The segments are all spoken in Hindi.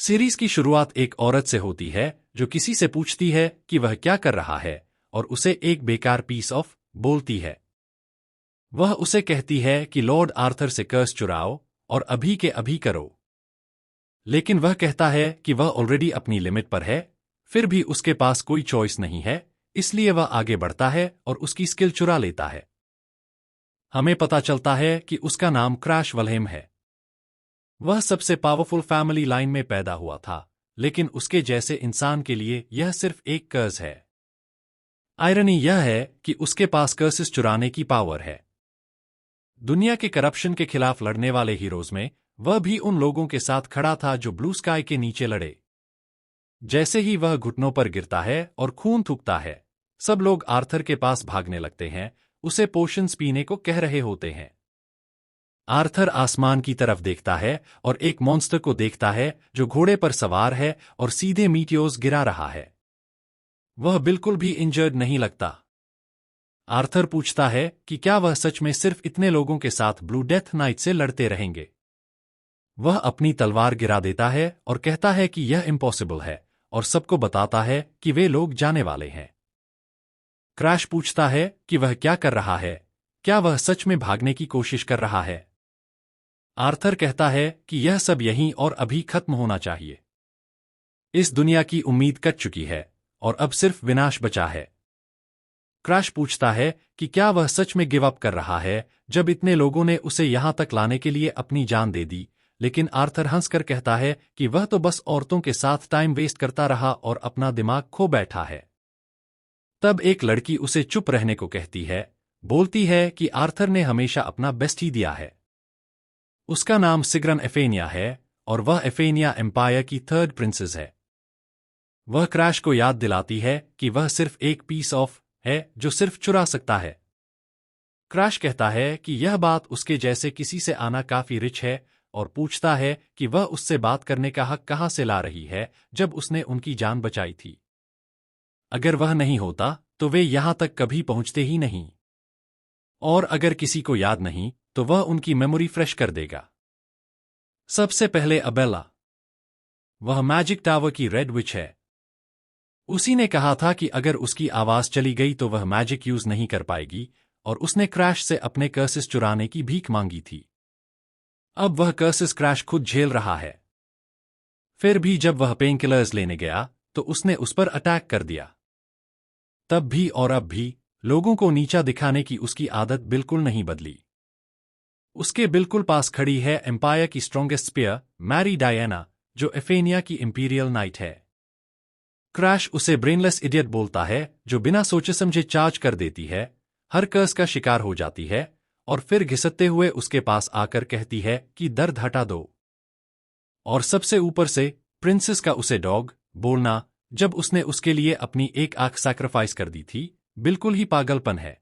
सीरीज की शुरुआत एक औरत से होती है जो किसी से पूछती है कि वह क्या कर रहा है और उसे एक बेकार पीस ऑफ बोलती है। वह उसे कहती है कि लॉर्ड आर्थर से कर्स चुराओ और अभी के अभी करो। लेकिन वह कहता है कि वह ऑलरेडी अपनी लिमिट पर है, फिर भी उसके पास कोई चॉइस नहीं है, इसलिए वह आगे बढ़ता है और उसकी स्किल चुरा लेता है। हमें पता चलता है कि उसका नाम क्रैश वलहेम है। वह सबसे पावरफुल फैमिली लाइन में पैदा हुआ था, लेकिन उसके जैसे इंसान के लिए यह सिर्फ एक कर्ज है। आयरनी यह है कि उसके पास कर्सेस चुराने की पावर है। दुनिया के करप्शन के खिलाफ लड़ने वाले हीरोज में वह भी उन लोगों के साथ खड़ा था जो ब्लू स्काई के नीचे लड़े। जैसे ही वह घुटनों पर गिरता है और खून थूकता है, सब लोग आर्थर के पास भागने लगते हैं, उसे पोशंस पीने को कह रहे होते हैं। आर्थर आसमान की तरफ देखता है और एक मॉन्स्टर को देखता है जो घोड़े पर सवार है और सीधे मीटियोर्स गिरा रहा है। वह बिल्कुल भी इंजर्ड नहीं लगता। आर्थर पूछता है कि क्या वह सच में सिर्फ इतने लोगों के साथ ब्लू डेथ नाइट से लड़ते रहेंगे। वह अपनी तलवार गिरा देता है और कहता है कि यह इम्पॉसिबल है और सबको बताता है कि वे लोग जाने वाले हैं। क्रैश पूछता है कि वह क्या कर रहा है, क्या वह सच में भागने की कोशिश कर रहा है। आर्थर कहता है कि यह सब यहीं और अभी खत्म होना चाहिए। इस दुनिया की उम्मीद कट चुकी है और अब सिर्फ विनाश बचा है। क्रैश पूछता है कि क्या वह सच में गिव अप कर रहा है जब इतने लोगों ने उसे यहां तक लाने के लिए अपनी जान दे दी, लेकिन आर्थर हंसकर कहता है कि वह तो बस औरतों के साथ टाइम वेस्ट करता रहा और अपना दिमाग खो बैठा है। तब एक लड़की उसे चुप रहने को कहती है, बोलती है कि आर्थर ने हमेशा अपना बेस्ट ही दिया है। उसका नाम सिग्रन एफेनिया है और वह एफेनिया एम्पायर की थर्ड प्रिंसेस है। वह क्रैश को याद दिलाती है कि वह सिर्फ एक पीस ऑफ है जो सिर्फ चुरा सकता है। क्रैश कहता है कि यह बात उसके जैसे किसी से आना काफी रिच है और पूछता है कि वह उससे बात करने का हक कहां से ला रही है जब उसने उनकी जान बचाई थी। अगर वह नहीं होता तो वे यहां तक कभी पहुंचते ही नहीं। और अगर किसी को याद नहीं तो वह उनकी मेमोरी फ्रेश कर देगा। सबसे पहले अबेला। वह मैजिक टावर की रेड विच है। उसी ने कहा था कि अगर उसकी आवाज चली गई तो वह मैजिक यूज नहीं कर पाएगी, और उसने क्रैश से अपने कर्सेस चुराने की भीख मांगी थी। अब वह कर्सेस क्रैश खुद झेल रहा है। फिर भी जब वह पेनकिलर्स लेने गया तो उसने उस पर अटैक कर दिया। तब भी और अब भी लोगों को नीचा दिखाने की उसकी आदत बिल्कुल नहीं बदली। उसके बिल्कुल पास खड़ी है एम्पायर की स्ट्रॉन्गेस्ट स्पीयर मैरी डायना, जो एफेनिया की इंपीरियल नाइट है। क्रैश उसे ब्रेनलेस इडियट बोलता है जो बिना सोचे समझे चार्ज कर देती है, हर कर्स का शिकार हो जाती है और फिर घिसटते हुए उसके पास आकर कहती है कि दर्द हटा दो। और सबसे ऊपर से प्रिंसेस का उसे डॉग बोलना जब उसने उसके लिए अपनी एक आंख सैक्रिफाइस कर दी थी, बिल्कुल ही पागलपन है।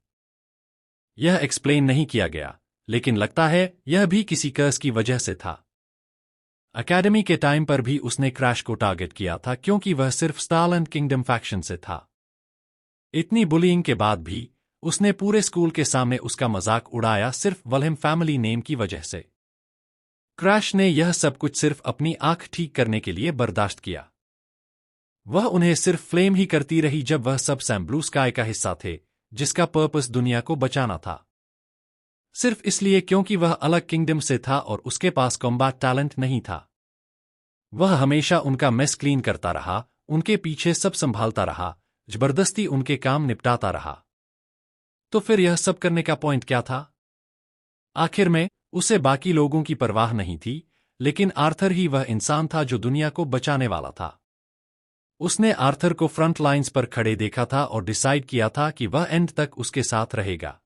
यह एक्सप्लेन नहीं किया गया, लेकिन लगता है यह भी किसी कर्स की वजह से था। अकेडमी के टाइम पर भी उसने क्रैश को टारगेट किया था क्योंकि वह सिर्फ स्टारलैंड किंगडम फैक्शन से था। इतनी बुलिंग के बाद भी उसने पूरे स्कूल के सामने उसका मजाक उड़ाया सिर्फ वलहेम फैमिली नेम की वजह से। क्रैश ने यह सब कुछ सिर्फ अपनी आंख ठीक करने के लिए बर्दाश्त किया। वह उन्हें सिर्फ फ्लेम ही करती रही जब वह सब सैम ब्लू स्काई का हिस्सा थे, जिसका पर्पस दुनिया को बचाना था। सिर्फ इसलिए क्योंकि वह अलग किंगडम से था और उसके पास कॉम्बैट टैलेंट नहीं था। वह हमेशा उनका मेस क्लीन करता रहा, उनके पीछे सब संभालता रहा, जबरदस्ती उनके काम निपटाता रहा। तो फिर यह सब करने का पॉइंट क्या था? आखिर में उसे बाकी लोगों की परवाह नहीं थी, लेकिन आर्थर ही वह इंसान था जो दुनिया को बचाने वाला था। उसने आर्थर को फ्रंट लाइंस पर खड़े देखा था और डिसाइड किया था कि वह एंड तक उसके साथ रहेगा।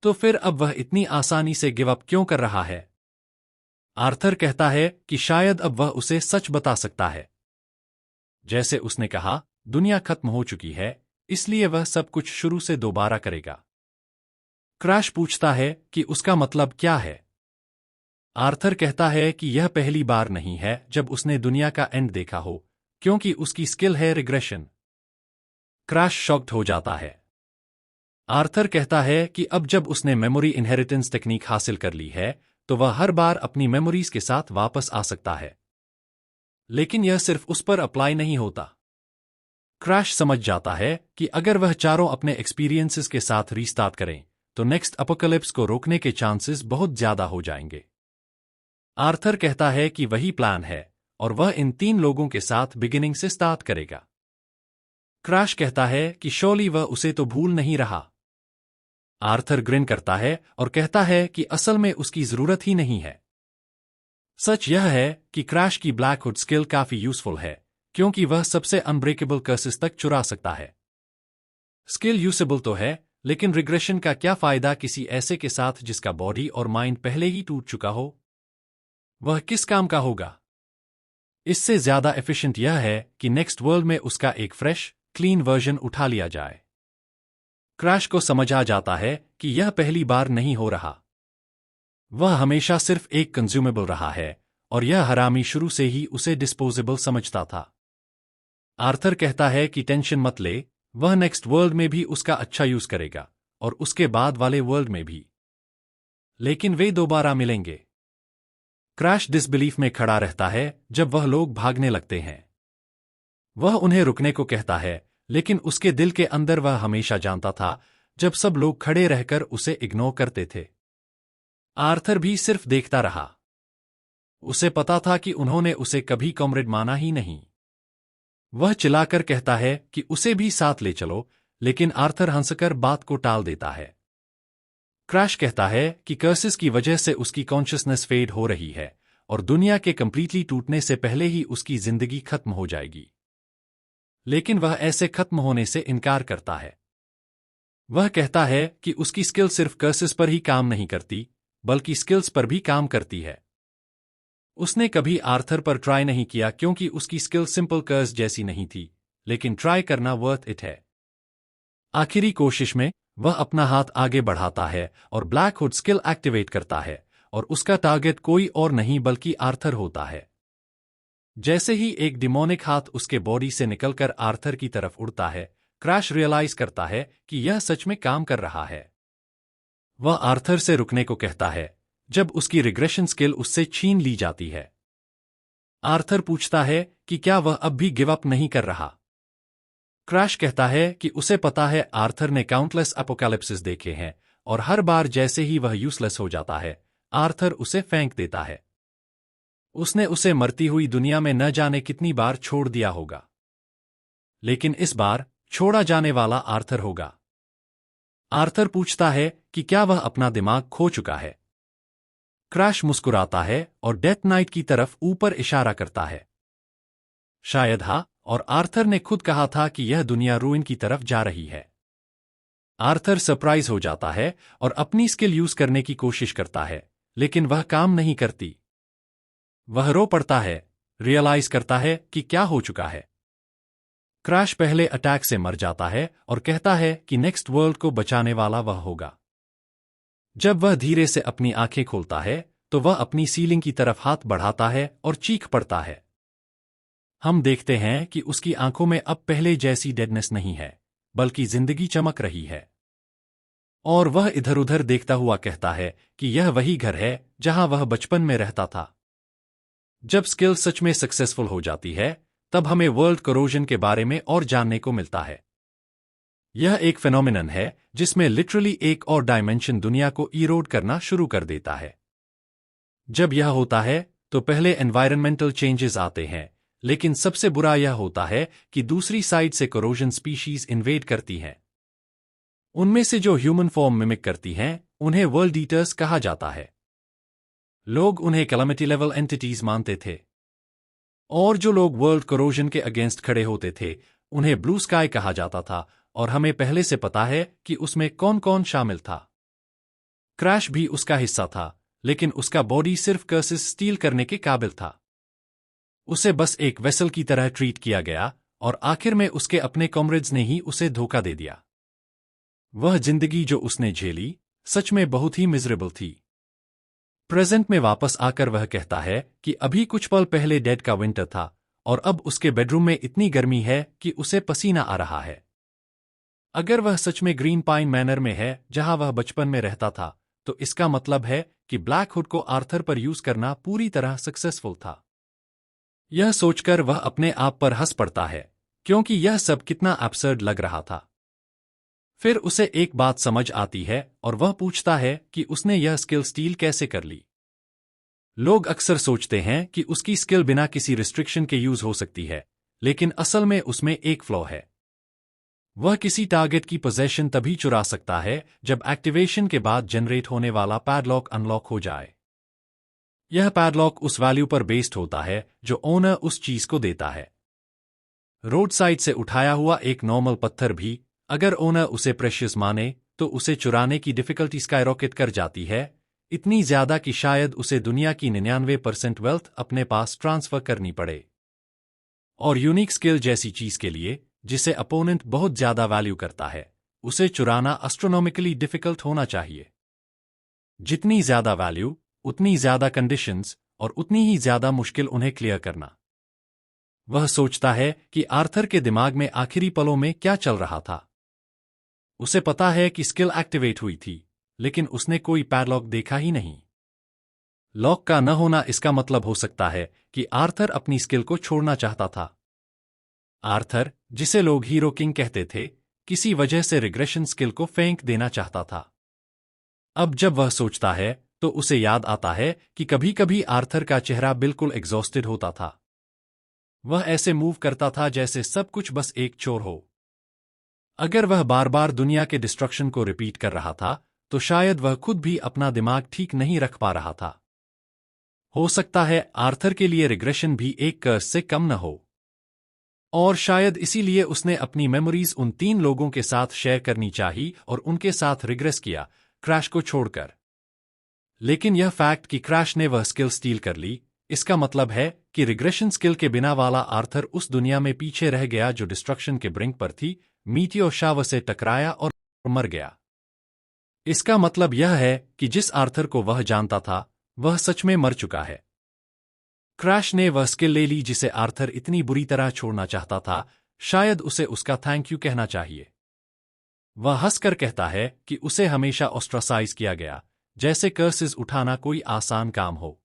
तो फिर अब वह इतनी आसानी से गिव अप क्यों कर रहा है? आर्थर कहता है कि शायद अब वह उसे सच बता सकता है। जैसे उसने कहा, दुनिया खत्म हो चुकी है, इसलिए वह सब कुछ शुरू से दोबारा करेगा। क्रैश पूछता है कि उसका मतलब क्या है? आर्थर कहता है कि यह पहली बार नहीं है जब उसने दुनिया का एंड देखा हो, क्योंकि उसकी स्किल है रिग्रेशन। क्रैश शॉक्ड हो जाता है। आर्थर कहता है कि अब जब उसने मेमोरी इनहेरिटेंस टेक्निक हासिल कर ली है, तो वह हर बार अपनी मेमोरीज के साथ वापस आ सकता है। लेकिन यह सिर्फ उस पर अप्लाई नहीं होता। क्रैश समझ जाता है कि अगर वह चारों अपने एक्सपीरियंसेस के साथ रीस्टार्ट करें तो नेक्स्ट अपोकलिप्स को रोकने के चांसेस बहुत ज्यादा हो जाएंगे। आर्थर कहता है कि वही प्लान है और वह इन 3 लोगों के साथ बिगिनिंग से स्टार्ट करेगा। क्रैश कहता है कि शोली वह उसे तो भूल नहीं रहा। आर्थर ग्रिन करता है और कहता है कि असल में उसकी जरूरत ही नहीं है। सच यह है कि क्रैश की ब्लैक हुड स्किल काफी यूजफुल है क्योंकि वह सबसे अनब्रेकेबल कर्सेस तक चुरा सकता है। स्किल यूजेबल तो है, लेकिन रिग्रेशन का क्या फायदा किसी ऐसे के साथ जिसका बॉडी और माइंड पहले ही टूट चुका हो? वह किस काम का होगा? इससे ज्यादा एफिशिएंट यह है कि नेक्स्ट वर्ल्ड में उसका एक फ्रेश, क्लीन वर्जन उठा लिया जाए। क्रैश को समझ आ जाता है कि यह पहली बार नहीं हो रहा। वह हमेशा सिर्फ एक कंज्यूमेबल रहा है और यह हरामी शुरू से ही उसे डिस्पोजेबल समझता था। आर्थर कहता है कि टेंशन मत ले, वह नेक्स्ट वर्ल्ड में भी उसका अच्छा यूज करेगा और उसके बाद वाले वर्ल्ड में भी। लेकिन वे दोबारा मिलेंगे। क्रैश डिसबिलीफ में खड़ा रहता है जब वह लोग भागने लगते हैं। वह उन्हें रुकने को कहता है, लेकिन उसके दिल के अंदर वह हमेशा जानता था जब सब लोग खड़े रहकर उसे इग्नोर करते थे। आर्थर भी सिर्फ देखता रहा। उसे पता था कि उन्होंने उसे कभी कॉमरेड माना ही नहीं। वह चिल्लाकर कहता है कि उसे भी साथ ले चलो, लेकिन आर्थर हंसकर बात को टाल देता है। क्रैश कहता है कि कर्सेस की वजह से उसकी कॉन्शियसनेस फेड हो रही है और दुनिया के कंप्लीटली टूटने से पहले ही उसकी जिंदगी खत्म हो जाएगी। लेकिन वह ऐसे खत्म होने से इनकार करता है। वह कहता है कि उसकी स्किल सिर्फ कर्सेस पर ही काम नहीं करती, बल्कि स्किल्स पर भी काम करती है। उसने कभी आर्थर पर ट्राई नहीं किया क्योंकि उसकी स्किल सिंपल कर्स जैसी नहीं थी, लेकिन ट्राई करना वर्थ इट है। आखिरी कोशिश में वह अपना हाथ आगे बढ़ाता है और ब्लैक हुड स्किल एक्टिवेट करता है और उसका टारगेट कोई और नहीं बल्कि आर्थर होता है। जैसे ही एक डिमोनिक हाथ उसके बॉडी से निकलकर आर्थर की तरफ उड़ता है, क्रैश रियलाइज करता है कि यह सच में काम कर रहा है। वह आर्थर से रुकने को कहता है जब उसकी रिग्रेशन स्किल उससे छीन ली जाती है। आर्थर पूछता है कि क्या वह अब भी गिव अप नहीं कर रहा। क्रैश कहता है कि उसे पता है आर्थर ने काउंटलेस अपोकैलिप्सिस देखे हैं और हर बार जैसे ही वह यूजलेस हो जाता है, आर्थर उसे फेंक देता है। उसने उसे मरती हुई दुनिया में न जाने कितनी बार छोड़ दिया होगा, लेकिन इस बार छोड़ा जाने वाला आर्थर होगा। आर्थर पूछता है कि क्या वह अपना दिमाग खो चुका है। क्रैश मुस्कुराता है और डेथ नाइट की तरफ ऊपर इशारा करता है। शायद हाँ, और आर्थर ने खुद कहा था कि यह दुनिया रूइन की तरफ जा रही है। आर्थर सरप्राइज हो जाता है और अपनी स्किल यूज करने की कोशिश करता है, लेकिन वह काम नहीं करती। वह रो पड़ता है, रियलाइज करता है कि क्या हो चुका है। क्रैश पहले अटैक से मर जाता है और कहता है कि नेक्स्ट वर्ल्ड को बचाने वाला वह होगा। जब वह धीरे से अपनी आंखें खोलता है तो वह अपनी सीलिंग की तरफ हाथ बढ़ाता है और चीख पड़ता है। हम देखते हैं कि उसकी आंखों में अब पहले जैसी डेडनेस नहीं है, बल्कि जिंदगी चमक रही है। और वह इधर उधर देखता हुआ कहता है कि यह वही घर है जहां वह बचपन में रहता था। जब स्किल सच में सक्सेसफुल हो जाती है, तब हमें वर्ल्ड करोजन के बारे में और जानने को मिलता है। यह एक फेनोमेनन है जिसमें लिटरली एक और डायमेंशन दुनिया को इरोड करना शुरू कर देता है। जब यह होता है तो पहले एनवायरनमेंटल चेंजेस आते हैं, लेकिन सबसे बुरा यह होता है कि दूसरी साइड से करोजन स्पीशीज इन्वेड करती हैं। उनमें से जो ह्यूमन फॉर्म मिमिक करती हैं, उन्हें वर्ल्ड ईटर्स कहा जाता है। लोग उन्हें कैलामिटी लेवल एंटिटीज मानते थे, और जो लोग वर्ल्ड करोजन के अगेंस्ट खड़े होते थे उन्हें ब्लू स्काई कहा जाता था, और हमें पहले से पता है कि उसमें कौन कौन शामिल था। क्रैश भी उसका हिस्सा था, लेकिन उसका बॉडी सिर्फ कर्सेस स्टील करने के काबिल था। उसे बस एक वेसल की तरह ट्रीट किया गया और आखिर में उसके अपने कॉमरेड्स ने ही उसे धोखा दे दिया। वह जिंदगी जो उसने झेली सच में बहुत ही मिजरेबल थी। प्रेजेंट में वापस आकर वह कहता है कि अभी कुछ पल पहले डेड का विंटर था और अब उसके बेडरूम में इतनी गर्मी है कि उसे पसीना आ रहा है। अगर वह सच में ग्रीन पाइन मैनर में है जहां वह बचपन में रहता था, तो इसका मतलब है कि ब्लैक हुड को आर्थर पर यूज करना पूरी तरह सक्सेसफुल था। यह सोचकर वह अपने आप पर हंस पड़ता है, क्योंकि यह सब कितना एब्सर्ड लग रहा था। फिर उसे एक बात समझ आती है और वह पूछता है कि उसने यह स्किल स्टील कैसे कर ली। लोग अक्सर सोचते हैं कि उसकी स्किल बिना किसी रिस्ट्रिक्शन के यूज हो सकती है, लेकिन असल में उसमें एक फ्लॉ है। वह किसी टारगेट की पोजीशन तभी चुरा सकता है जब एक्टिवेशन के बाद जनरेट होने वाला पैडलॉक अनलॉक हो जाए। यह पैडलॉक उस वैल्यू पर बेस्ड होता है जो ओनर उस चीज को देता है। रोड साइड से उठाया हुआ एक नॉर्मल पत्थर भी, अगर ओनर उसे प्रेशियस माने, तो उसे चुराने की डिफिकल्टी स्काईरॉकेट कर जाती है, इतनी ज्यादा कि शायद उसे दुनिया की 99% वेल्थ अपने पास ट्रांसफर करनी पड़े। और यूनिक स्किल जैसी चीज के लिए, जिसे अपोनेंट बहुत ज्यादा वैल्यू करता है, उसे चुराना एस्ट्रोनॉमिकली डिफिकल्ट होना चाहिए। जितनी ज्यादा वैल्यू, उतनी ज्यादा कंडीशंस और उतनी ही ज्यादा मुश्किल उन्हें क्लियर करना। वह सोचता है कि आर्थर के दिमाग में आखिरी पलों में क्या चल रहा था। उसे पता है कि स्किल एक्टिवेट हुई थी, लेकिन उसने कोई पैडलॉक देखा ही नहीं। लॉक का न होना इसका मतलब हो सकता है कि आर्थर अपनी स्किल को छोड़ना चाहता था। आर्थर, जिसे लोग हीरो किंग कहते थे, किसी वजह से रिग्रेशन स्किल को फेंक देना चाहता था। अब जब वह सोचता है, तो उसे याद आता है कि कभी-कभी आर्थर का चेहरा बिल्कुल एग्जॉस्टेड होता था। वह ऐसे मूव करता था जैसे सब कुछ बस एक चोर हो। अगर वह बार बार दुनिया के डिस्ट्रक्शन को रिपीट कर रहा था, तो शायद वह खुद भी अपना दिमाग ठीक नहीं रख पा रहा था। हो सकता है आर्थर के लिए रिग्रेशन भी एक कर्स से कम न हो। और शायद इसीलिए उसने अपनी मेमोरीज उन 3 लोगों के साथ शेयर करनी चाहिए और उनके साथ रिग्रेस किया, क्रैश को छोड़कर। लेकिन यह फैक्ट कि क्रैश ने वह स्किल स्टील कर ली, इसका मतलब है कि रिग्रेशन स्किल के बिना वाला आर्थर उस दुनिया में पीछे रह गया जो डिस्ट्रक्शन के ब्रिंक पर थी, मीटियोर शावर से टकराया और मर गया। इसका मतलब यह है कि जिस आर्थर को वह जानता था, वह सच में मर चुका है। क्रैश ने वह स्किल ले ली जिसे आर्थर इतनी बुरी तरह छोड़ना चाहता था, शायद उसे उसका थैंक यू कहना चाहिए। वह हंसकर कहता है कि उसे हमेशा ऑस्ट्रासाइज किया गया, जैसे कर्सेस उठाना कोई आसान काम हो।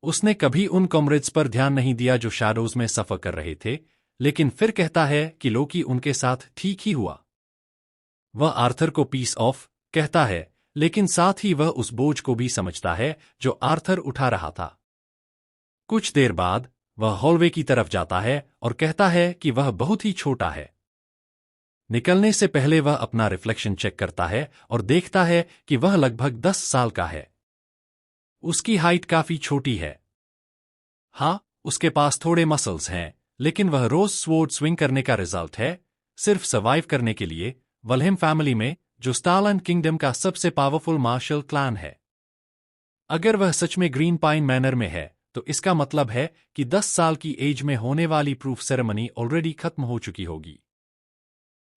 उसने कभी उन कॉमरेड्स पर ध्यान नहीं दिया जो शैडोज में सफर कर रहे थे, लेकिन फिर कहता है कि लोकी उनके साथ ठीक ही हुआ। वह आर्थर को पीस ऑफ कहता है, लेकिन साथ ही वह उस बोझ को भी समझता है जो आर्थर उठा रहा था। कुछ देर बाद, वह हॉलवे की तरफ जाता है और कहता है कि वह बहुत ही छोटा है। निकलने से पहले वह अपना रिफ्लेक्शन चेक करता है और देखता है कि वह लगभग 10 साल का है। उसकी हाइट काफी छोटी है। हाँ, उसके पास थोड़े मसल्स हैं, लेकिन वह रोज स्वॉर्ड स्विंग करने का रिजल्ट है, सिर्फ सर्वाइव करने के लिए, वल्हेम फैमिली में, जो स्टारलैंड किंगडम का सबसे पावरफुल मार्शल क्लैन है। अगर वह सच में ग्रीन पाइन मैनर में है, तो इसका मतलब है कि 10 साल की एज में होने वाली प्रूफ सेरेमनी ऑलरेडी खत्म हो चुकी होगी।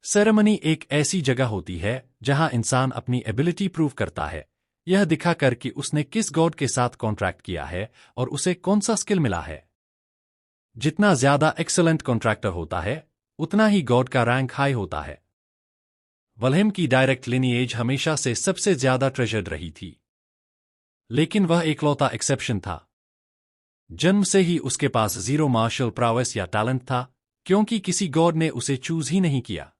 सेरेमनी एक ऐसी जगह होती है जहां इंसान अपनी एबिलिटी प्रूव करता है, यह दिखाकर कि उसने किस गॉड के साथ कॉन्ट्रैक्ट किया है और उसे कौन सा स्किल मिला है। जितना ज्यादा एक्सेलेंट कॉन्ट्रैक्टर होता है, उतना ही गॉड का रैंक हाई होता है। वल्हेम की डायरेक्ट लिनिएज हमेशा से सबसे ज्यादा ट्रेजर्ड रही थी। लेकिन वह एकलौता एक्सेप्शन था। जन्म से ही उसके पास जीरो मार्शल प्रावेस या टैलेंट था, क्योंकि किसी गॉड ने उसे चूज ही नहीं किया।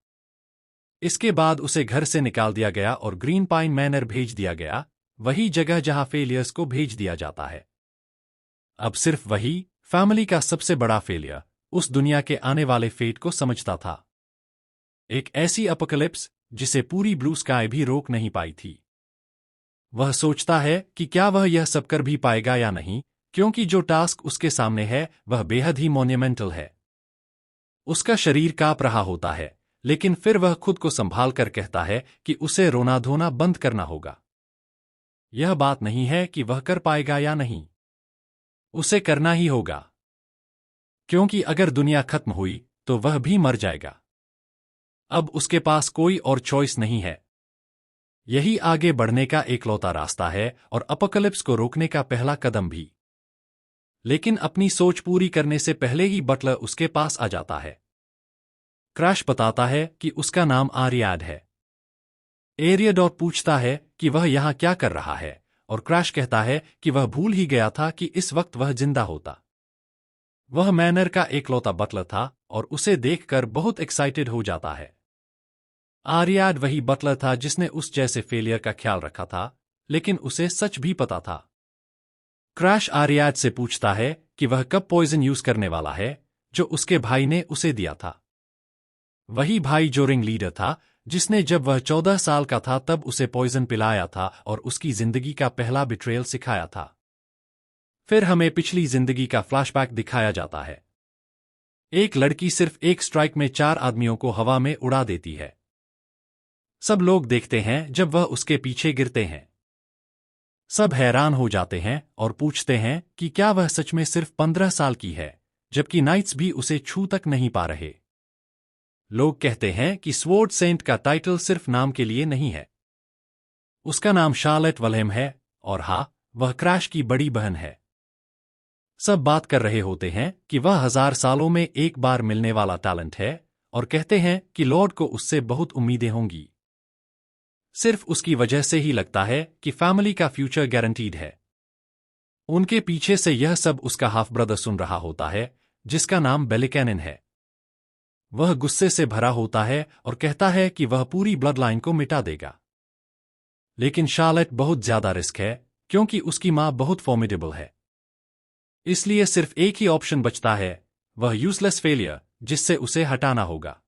इसके बाद उसे घर से निकाल दिया गया और ग्रीन पाइन मैनर भेज दिया गया, वही जगह जहां फेलियर्स को भेज दिया जाता है। अब सिर्फ वही, फैमिली का सबसे बड़ा फेलियर, उस दुनिया के आने वाले फेट को समझता था। एक ऐसी अपोकलिप्स जिसे पूरी ब्लू स्काई भी रोक नहीं पाई थी। वह सोचता है कि क्या वह यह सब कर भी पाएगा या नहीं, क्योंकि जो टास्क उसके सामने है वह बेहद ही मोन्यूमेंटल है। उसका शरीर कांप रहा होता है, लेकिन फिर वह खुद को संभाल कर कहता है कि उसे रोना धोना बंद करना होगा। यह बात नहीं है कि वह कर पाएगा या नहीं, उसे करना ही होगा। क्योंकि अगर दुनिया खत्म हुई, तो वह भी मर जाएगा। अब उसके पास कोई और चॉइस नहीं है। यही आगे बढ़ने का एकलौता रास्ता है और अपोकलिप्स को रोकने का पहला कदम भी। लेकिन अपनी सोच पूरी करने से पहले ही बटलर उसके पास आ जाता है। क्रैश बताता है कि उसका नाम आर्याड है। एरियाडॉट पूछता है कि वह यहां क्या कर रहा है, और क्रैश कहता है कि वह भूल ही गया था कि इस वक्त वह जिंदा होता। वह मैनर का एकलौता बटलर था और उसे देखकर बहुत एक्साइटेड हो जाता है। आर्याड वही बटलर था जिसने उस जैसे फेलियर का ख्याल रखा था, लेकिन उसे सच भी पता था। क्रैश आर्याड से पूछता है कि वह कब पॉइजन यूज करने वाला है, जो उसके भाई ने उसे दिया था। वही भाई जो रिंग लीडर था, जिसने जब वह 14 साल का था तब उसे पॉइजन पिलाया था और उसकी जिंदगी का पहला बिट्रेयल सिखाया था। फिर हमें पिछली जिंदगी का फ्लैशबैक दिखाया जाता है। एक लड़की सिर्फ एक स्ट्राइक में 4 आदमियों को हवा में उड़ा देती है। सब लोग देखते हैं जब वह उसके पीछे गिरते हैं। सब हैरान हो जाते हैं और पूछते हैं कि क्या वह सच में सिर्फ 15 साल की है, जबकि नाइट्स भी उसे छू तक नहीं पा रहे। लोग कहते हैं कि स्वॉर्ड सेंट का टाइटल सिर्फ नाम के लिए नहीं है। उसका नाम शार्लेट वलहेम है, और हाँ, वह क्रैश की बड़ी बहन है। सब बात कर रहे होते हैं कि वह 1000 सालों में एक बार मिलने वाला टैलेंट है, और कहते हैं कि लॉर्ड को उससे बहुत उम्मीदें होंगी। सिर्फ उसकी वजह से ही लगता है कि फैमिली का फ्यूचर गारंटीड है। उनके पीछे से यह सब उसका हाफ ब्रदर सुन रहा होता है, जिसका नाम बेलिकैनिन है। वह गुस्से से भरा होता है और कहता है कि वह पूरी ब्लड लाइन को मिटा देगा। लेकिन शार्लेट बहुत ज्यादा रिस्क है, क्योंकि उसकी मां बहुत फॉर्मिडेबल है। इसलिए सिर्फ एक ही ऑप्शन बचता है, वह यूजलेस फेलियर, जिससे उसे हटाना होगा।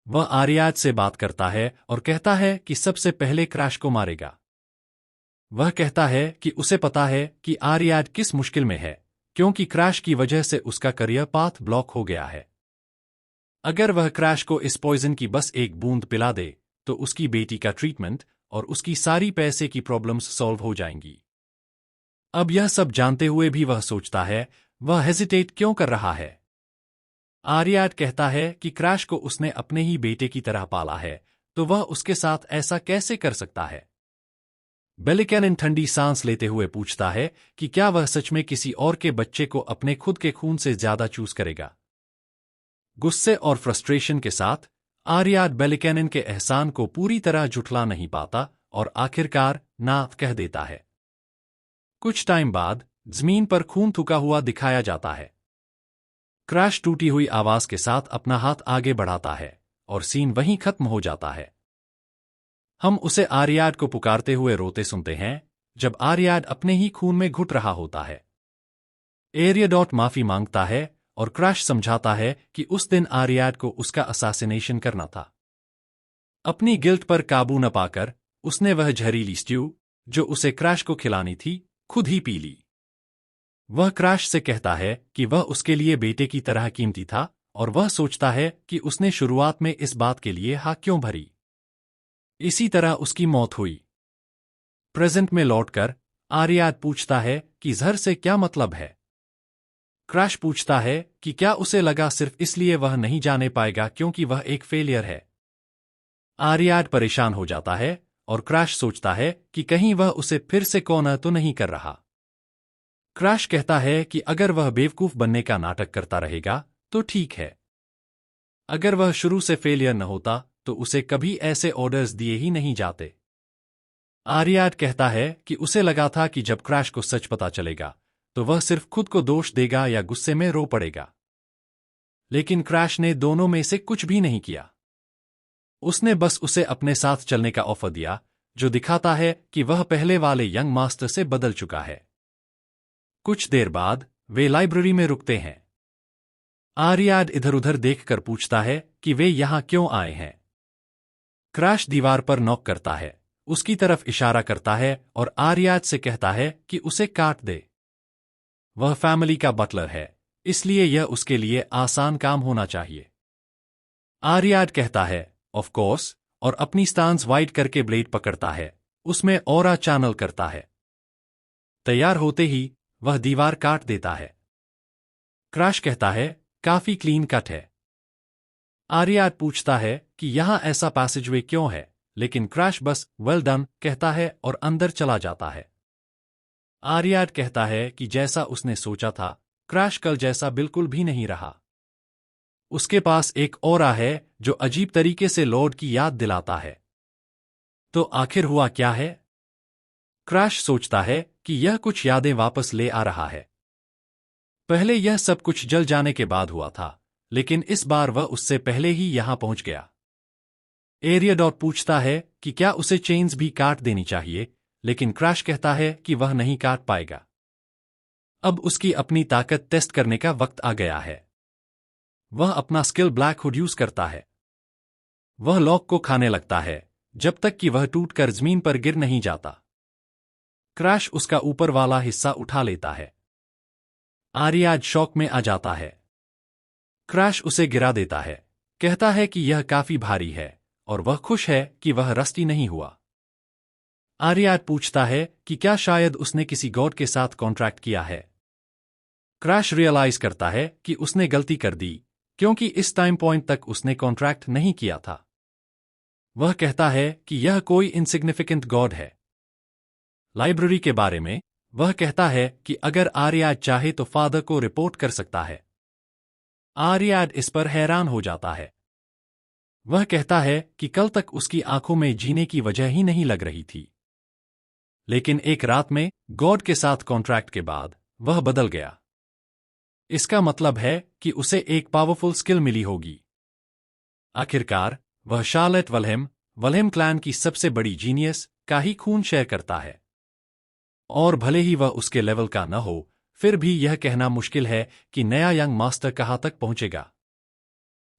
वह आर्याड से बात करता है और कहता है कि सबसे पहले क्रैश को मारेगा। वह कहता है कि उसे पता है कि आर्याड किस मुश्किल में है, क्योंकि क्रैश की वजह से उसका करियर पाथ ब्लॉक हो गया है। अगर वह क्रैश को इस पॉइजन की बस एक बूंद पिला दे, तो उसकी बेटी का ट्रीटमेंट और उसकी सारी पैसे की प्रॉब्लम्स सॉल्व हो जाएंगी। अब यह सब जानते हुए भी वह सोचता है, वह हेजिटेट क्यों कर रहा है। आर्याड कहता है कि क्रैश को उसने अपने ही बेटे की तरह पाला है, तो वह उसके साथ ऐसा कैसे कर सकता है। बेलिकैनिन ठंडी सांस लेते हुए पूछता है कि क्या वह सच में किसी और के बच्चे को अपने खुद के खून से ज्यादा चूज करेगा। गुस्से और फ्रस्ट्रेशन के साथ आर्याड बेलिकैनिन के एहसान को पूरी तरह झुठला नहीं पाता और आखिरकार ना कह देता है। कुछ टाइम बाद जमीन पर खून थूका हुआ दिखाया जाता है। क्रैश टूटी हुई आवाज के साथ अपना हाथ आगे बढ़ाता है और सीन वहीं खत्म हो जाता है। हम उसे आर्याड को पुकारते हुए रोते सुनते हैं, जब आर्याड अपने ही खून में घुट रहा होता है। एरियाडॉट माफी मांगता है और क्रैश समझाता है कि उस दिन आर्याड को उसका असैसिनेशन करना था। अपनी गिल्ट पर काबू न पाकर उसने वह जहरीली स्ट्यू, जो उसे क्रैश को खिलानी थी, खुद ही पी ली। वह क्रैश से कहता है कि वह उसके लिए बेटे की तरह कीमती था, और वह सोचता है कि उसने शुरुआत में इस बात के लिए हाँ क्यों भरी। इसी तरह उसकी मौत हुई। प्रेजेंट में लौटकर आर्याड पूछता है कि जहर से क्या मतलब है। क्रैश पूछता है कि क्या उसे लगा सिर्फ इसलिए वह नहीं जाने पाएगा क्योंकि वह एक फेलियर है। आर्याड परेशान हो जाता है और क्रैश सोचता है कि कहीं वह उसे फिर से कॉर्नर तो नहीं कर रहा। क्रैश कहता है कि अगर वह बेवकूफ बनने का नाटक करता रहेगा तो ठीक है। अगर वह शुरू से फेलियर न होता तो उसे कभी ऐसे ऑर्डर्स दिए ही नहीं जाते। आर्याड कहता है कि उसे लगा था कि जब क्रैश को सच पता चलेगा तो वह सिर्फ खुद को दोष देगा या गुस्से में रो पड़ेगा। लेकिन क्रैश ने दोनों में से कुछ भी नहीं किया। उसने बस उसे अपने साथ चलने का ऑफर दिया, जो दिखाता है कि वह पहले वाले यंग मास्टर से बदल चुका है। कुछ देर बाद वे लाइब्रेरी में रुकते हैं। आर्याड इधर उधर देखकर पूछता है कि वे यहां क्यों आए हैं। क्रैश दीवार पर नॉक करता है, उसकी तरफ इशारा करता है और आर्याड से कहता है कि उसे काट दे। वह फैमिली का बटलर है, इसलिए यह उसके लिए आसान काम होना चाहिए। आर्याड कहता है ऑफ कोर्स, और अपनी स्टांस वाइड करके ब्लेड पकड़ता है, उसमें ऑरा चैनल करता है। तैयार होते ही वह दीवार काट देता है। क्रैश कहता है काफी क्लीन कट है। आर्याड पूछता है कि यहां ऐसा पैसेजवे क्यों है, लेकिन क्रैश बस वेल डन कहता है और अंदर चला जाता है। आर्याड कहता है कि जैसा उसने सोचा था, क्रैश कल जैसा बिल्कुल भी नहीं रहा। उसके पास एक ऑरा है जो अजीब तरीके से लॉर्ड की याद दिलाता है। तो आखिर हुआ क्या है? क्रैश सोचता है कि यह कुछ यादें वापस ले आ रहा है। पहले यह सब कुछ जल जाने के बाद हुआ था, लेकिन इस बार वह उससे पहले ही यहां पहुंच गया। एरियाडॉट पूछता है कि क्या उसे चेन्स भी काट देनी चाहिए, लेकिन क्रैश कहता है कि वह नहीं काट पाएगा। अब उसकी अपनी ताकत टेस्ट करने का वक्त आ गया है। वह अपना स्किल ब्लैक हुड यूज करता है। वह लॉक को खाने लगता है जब तक कि वह टूटकर जमीन पर गिर नहीं जाता। क्रैश उसका ऊपर वाला हिस्सा उठा लेता है। आर्याड शॉक में आ जाता है। क्रैश उसे गिरा देता है, कहता है कि यह काफी भारी है और वह खुश है कि वह रस्टी नहीं हुआ। आर्याड पूछता है कि क्या शायद उसने किसी गॉड के साथ कॉन्ट्रैक्ट किया है। क्रैश रियलाइज करता है कि उसने गलती कर दी, क्योंकि इस टाइम पॉइंट तक उसने कॉन्ट्रैक्ट नहीं किया था। वह कहता है कि यह कोई इनसिग्निफिकेंट गॉड है। लाइब्रेरी के बारे में वह कहता है कि अगर आर्याड चाहे तो फादर को रिपोर्ट कर सकता है। आर्याड इस पर हैरान हो जाता है। वह कहता है कि कल तक उसकी आंखों में जीने की वजह ही नहीं लग रही थी, लेकिन एक रात में गॉड के साथ कॉन्ट्रैक्ट के बाद वह बदल गया। इसका मतलब है कि उसे एक पावरफुल स्किल मिली होगी। आखिरकार वह शार्लेट वल्हेम क्लैन की सबसे बड़ी जीनियस का ही खून शेयर करता है। और भले ही वह उसके लेवल का न हो, फिर भी यह कहना मुश्किल है कि नया यंग मास्टर कहां तक पहुंचेगा।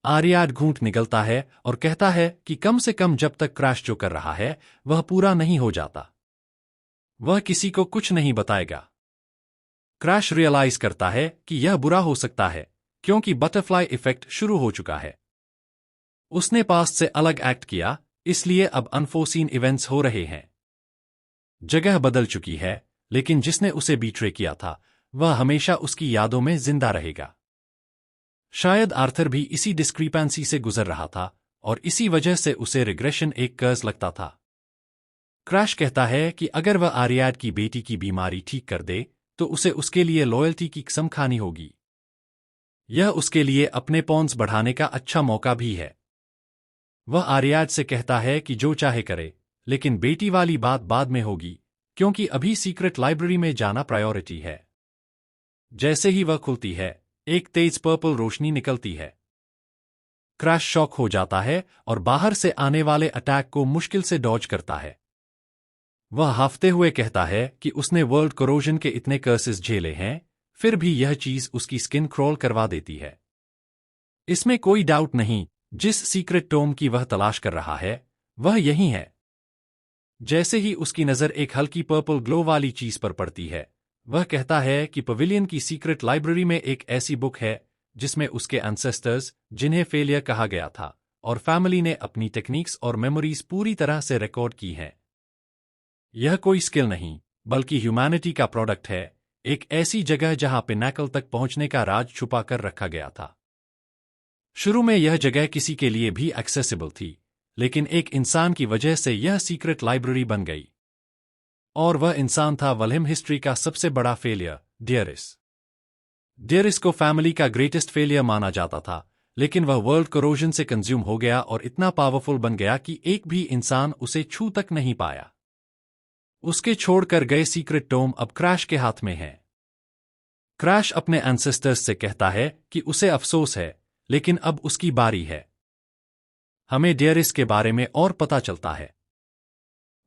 आर्याड घूंट निगलता है और कहता है कि कम से कम जब तक क्रैश जो कर रहा है वह पूरा नहीं हो जाता, वह किसी को कुछ नहीं बताएगा। क्रैश रियलाइज करता है कि यह बुरा हो सकता है, क्योंकि बटरफ्लाई इफेक्ट शुरू हो चुका है। उसने पास्ट से अलग एक्ट किया, इसलिए अब अनफोर्सीन इवेंट्स हो रहे हैं। जगह बदल चुकी है, लेकिन जिसने उसे बीट्रे किया था वह हमेशा उसकी यादों में जिंदा रहेगा। शायद आर्थर भी इसी डिस्क्रिपेंसी से गुजर रहा था और इसी वजह से उसे रिग्रेशन एक कर्ज लगता था। क्रैश कहता है कि अगर वह आर्याड की बेटी की बीमारी ठीक कर दे तो उसे उसके लिए लॉयल्टी की कसम खानी होगी। यह उसके लिए अपने पॉन्स बढ़ाने का अच्छा मौका भी है। वह आर्याड से कहता है कि जो चाहे करे, लेकिन बेटी वाली बात बाद में होगी, क्योंकि अभी सीक्रेट लाइब्रेरी में जाना प्रायोरिटी है। जैसे ही वह खुलती है, एक तेज पर्पल रोशनी निकलती है। क्रैश शॉक हो जाता है और बाहर से आने वाले अटैक को मुश्किल से डॉज करता है। वह हाफते हुए कहता है कि उसने वर्ल्ड कोरोजन के इतने कर्सेस झेले हैं, फिर भी यह चीज उसकी स्किन क्रॉल करवा देती है। इसमें कोई डाउट नहीं, जिस सीक्रेट टोम की वह तलाश कर रहा है वह यही है। जैसे ही उसकी नजर एक हल्की पर्पल ग्लो वाली चीज पर पड़ती है, वह कहता है कि पवेलियन की सीक्रेट लाइब्रेरी में एक ऐसी बुक है जिसमें उसके एंसेस्टर्स, जिन्हें फेलियर कहा गया था, और फैमिली ने अपनी टेक्निक्स और मेमोरीज पूरी तरह से रिकॉर्ड की हैं। यह कोई स्किल नहीं, बल्कि ह्यूमैनिटी का प्रोडक्ट है, एक ऐसी जगह जहां पिनैकल तक पहुंचने का राज छुपा कर रखा गया था। शुरू में यह जगह किसी के लिए भी एक्सेसिबल थी, लेकिन एक इंसान की वजह से यह सीक्रेट लाइब्रेरी बन गई। और वह इंसान था वल्हेम हिस्ट्री का सबसे बड़ा फेलियर, डियरिस। डियरिस को फैमिली का ग्रेटेस्ट फेलियर माना जाता था, लेकिन वह वर्ल्ड कोरोजन से कंज्यूम हो गया और इतना पावरफुल बन गया कि एक भी इंसान उसे छू तक नहीं पाया। उसके छोड़कर गए सीक्रेट टोम अब क्रैश के हाथ में है। क्रैश अपने एंसेस्टर्स से कहता है कि उसे अफसोस है, लेकिन अब उसकी बारी है। हमें डियरिस के बारे में और पता चलता है।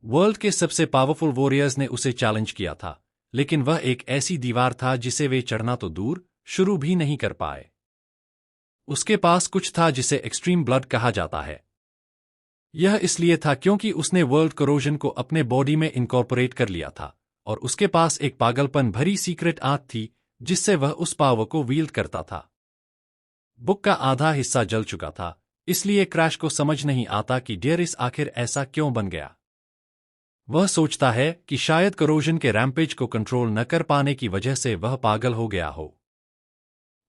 वर्ल्ड के सबसे पावरफुल वॉरियर्स ने उसे चैलेंज किया था, लेकिन वह एक ऐसी दीवार था जिसे वे चढ़ना तो दूर, शुरू भी नहीं कर पाए। उसके पास कुछ था जिसे एक्सट्रीम ब्लड कहा जाता है। यह इसलिए था क्योंकि उसने वर्ल्ड कोरोजन को अपने बॉडी में इनकॉर्पोरेट कर लिया था, और उसके पास एक पागलपन भरी सीक्रेट आंख थी जिससे वह उस पावर को वील्ड करता था। बुक का आधा हिस्सा जल चुका था, इसलिए क्रैश को समझ नहीं आता कि डियरिस आखिर ऐसा क्यों बन गया। वह सोचता है कि शायद कोरोजन के रैम्पेज को कंट्रोल न कर पाने की वजह से वह पागल हो गया हो।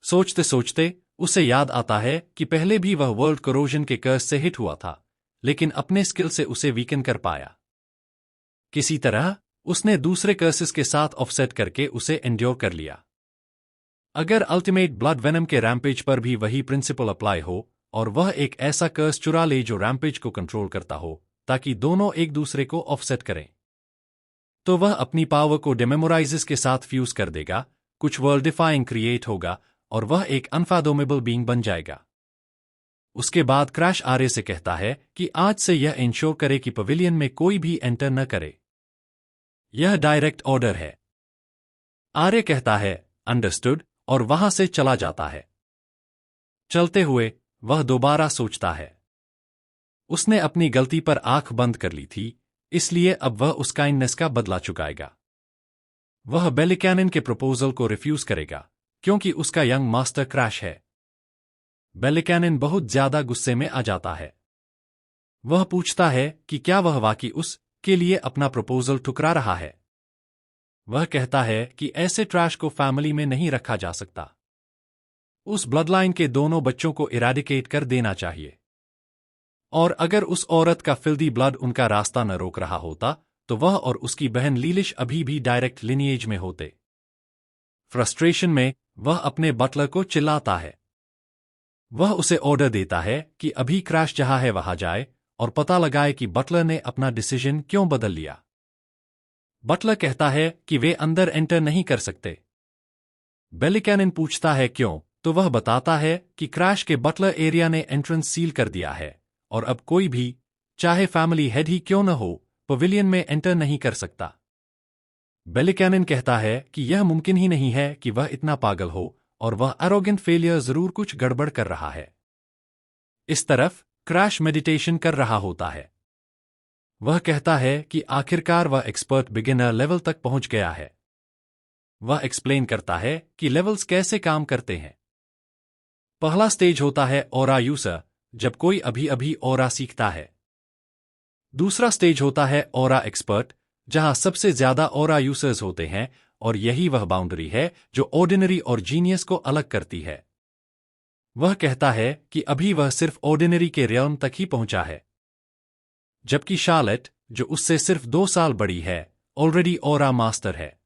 सोचते सोचते उसे याद आता है कि पहले भी वह वर्ल्ड कोरोजन के कर्स से हिट हुआ था, लेकिन अपने स्किल से उसे वीकन कर पाया। किसी तरह उसने दूसरे कर्सेस के साथ ऑफसेट करके उसे एंड्योर कर लिया। अगर अल्टीमेट ब्लड वेनम के रैम्पेज पर भी वही प्रिंसिपल अप्लाई हो और वह एक ऐसा कर्स चुरा ले जो रैम्पेज को कंट्रोल करता हो, ताकि दोनों एक दूसरे को ऑफसेट करें, तो वह अपनी पावर को डेमेमोराइजेस के साथ फ्यूज कर देगा, कुछ वर्ल्ड डिफाइंग क्रिएट होगा और वह एक अनफादोमेबल बीइंग बन जाएगा। उसके बाद क्रैश आर्य से कहता है कि आज से यह इंश्योर करे कि पवेलियन में कोई भी एंटर न करे। यह डायरेक्ट ऑर्डर है। आर्य कहता है अंडरस्टूड और वहां से चला जाता है। चलते हुए वह दोबारा सोचता है। उसने अपनी गलती पर आंख बंद कर ली थी, इसलिए अब वह उस काइंडनेस का बदला चुकाएगा। वह बेलिकैनिन के प्रपोजल को रिफ्यूज करेगा क्योंकि उसका यंग मास्टर क्रैश है। बेलिकैनिन बहुत ज्यादा गुस्से में आ जाता है। वह पूछता है कि क्या वह वाकई उसके लिए अपना प्रपोजल ठुकरा रहा है। वह कहता है कि ऐसे ट्रैश को फैमिली में नहीं रखा जा सकता। उस ब्लडलाइन के दोनों बच्चों को इरेडिकेट कर देना चाहिए। और अगर उस औरत का फिल्दी ब्लड उनका रास्ता न रोक रहा होता तो वह और उसकी बहन लीलिश अभी भी डायरेक्ट लिनिएज में होते। फ्रस्ट्रेशन में वह अपने बटलर को चिल्लाता है। वह उसे ऑर्डर देता है कि अभी क्रैश जहां है वहां जाए और पता लगाए कि बटलर ने अपना डिसीजन क्यों बदल लिया। बटलर कहता है कि वे अंदर एंटर नहीं कर सकते। बेलिकैनिन पूछता है क्यों, तो वह बताता है कि क्रैश के बटलर एरिया ने एंट्रेंस सील कर दिया है और अब कोई भी, चाहे फैमिली हेड ही क्यों न हो, पवेलियन में एंटर नहीं कर सकता। बेलिकैनिन कहता है कि यह मुमकिन ही नहीं है कि वह इतना पागल हो और वह एरोगेंट फेलियर जरूर कुछ गड़बड़ कर रहा है। इस तरफ क्रैश मेडिटेशन कर रहा होता है। वह कहता है कि आखिरकार वह एक्सपर्ट बिगिनर लेवल तक पहुंच गया है। वह एक्सप्लेन करता है कि लेवल्स कैसे काम करते हैं। पहला स्टेज होता है ऑरा यूजर, जब कोई अभी अभी ऑरा सीखता है। दूसरा स्टेज होता है ऑरा एक्सपर्ट, जहां सबसे ज्यादा ऑरा यूजर्स होते हैं और यही वह बाउंड्री है जो ऑर्डिनरी और जीनियस को अलग करती है। वह कहता है कि अभी वह सिर्फ ऑर्डिनरी के रियल्म तक ही पहुंचा है, जबकि शार्लेट, जो उससे सिर्फ 2 साल बड़ी है, ऑलरेडी ऑरा मास्टर है।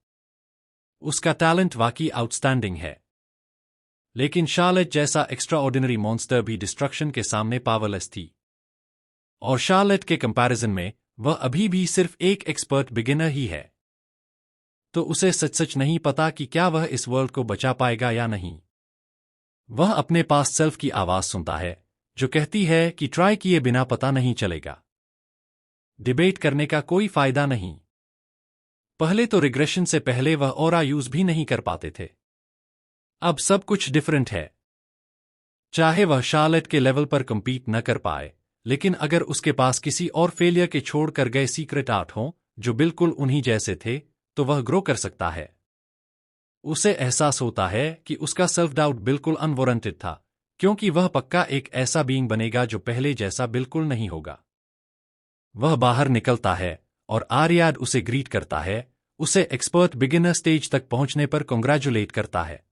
उसका टैलेंट वाकई आउटस्टैंडिंग है, लेकिन शार्लेट जैसा एक्स्ट्रा ऑर्डिनरी मॉन्स्टर भी डिस्ट्रक्शन के सामने पावरलेस थी। और शार्लेट के कंपैरिजन में वह अभी भी सिर्फ एक एक्सपर्ट बिगिनर ही है। तो उसे सच नहीं पता कि क्या वह इस वर्ल्ड को बचा पाएगा या नहीं। वह अपने पास सेल्फ की आवाज सुनता है जो कहती है कि ट्राई किए बिना पता नहीं चलेगा। डिबेट करने का कोई फायदा नहीं। पहले तो रिग्रेशन से पहले वह ऑरा यूज भी नहीं कर पाते थे। अब सब कुछ डिफरेंट है। चाहे वह शार्लेट के लेवल पर कंपीट न कर पाए, लेकिन अगर उसके पास किसी और फेलियर के छोड़कर गए सीक्रेट आर्ट हों जो बिल्कुल उन्हीं जैसे थे, तो वह ग्रो कर सकता है। उसे एहसास होता है कि उसका सेल्फ डाउट बिल्कुल अनवारंटेड था, क्योंकि वह पक्का एक ऐसा बीइंग बनेगा जो पहले जैसा बिल्कुल नहीं होगा। वह बाहर निकलता है और आर्याड उसे ग्रीट करता है, उसे एक्सपर्ट बिगिनर स्टेज तक पहुंचने पर कांग्रेचुलेट करता है।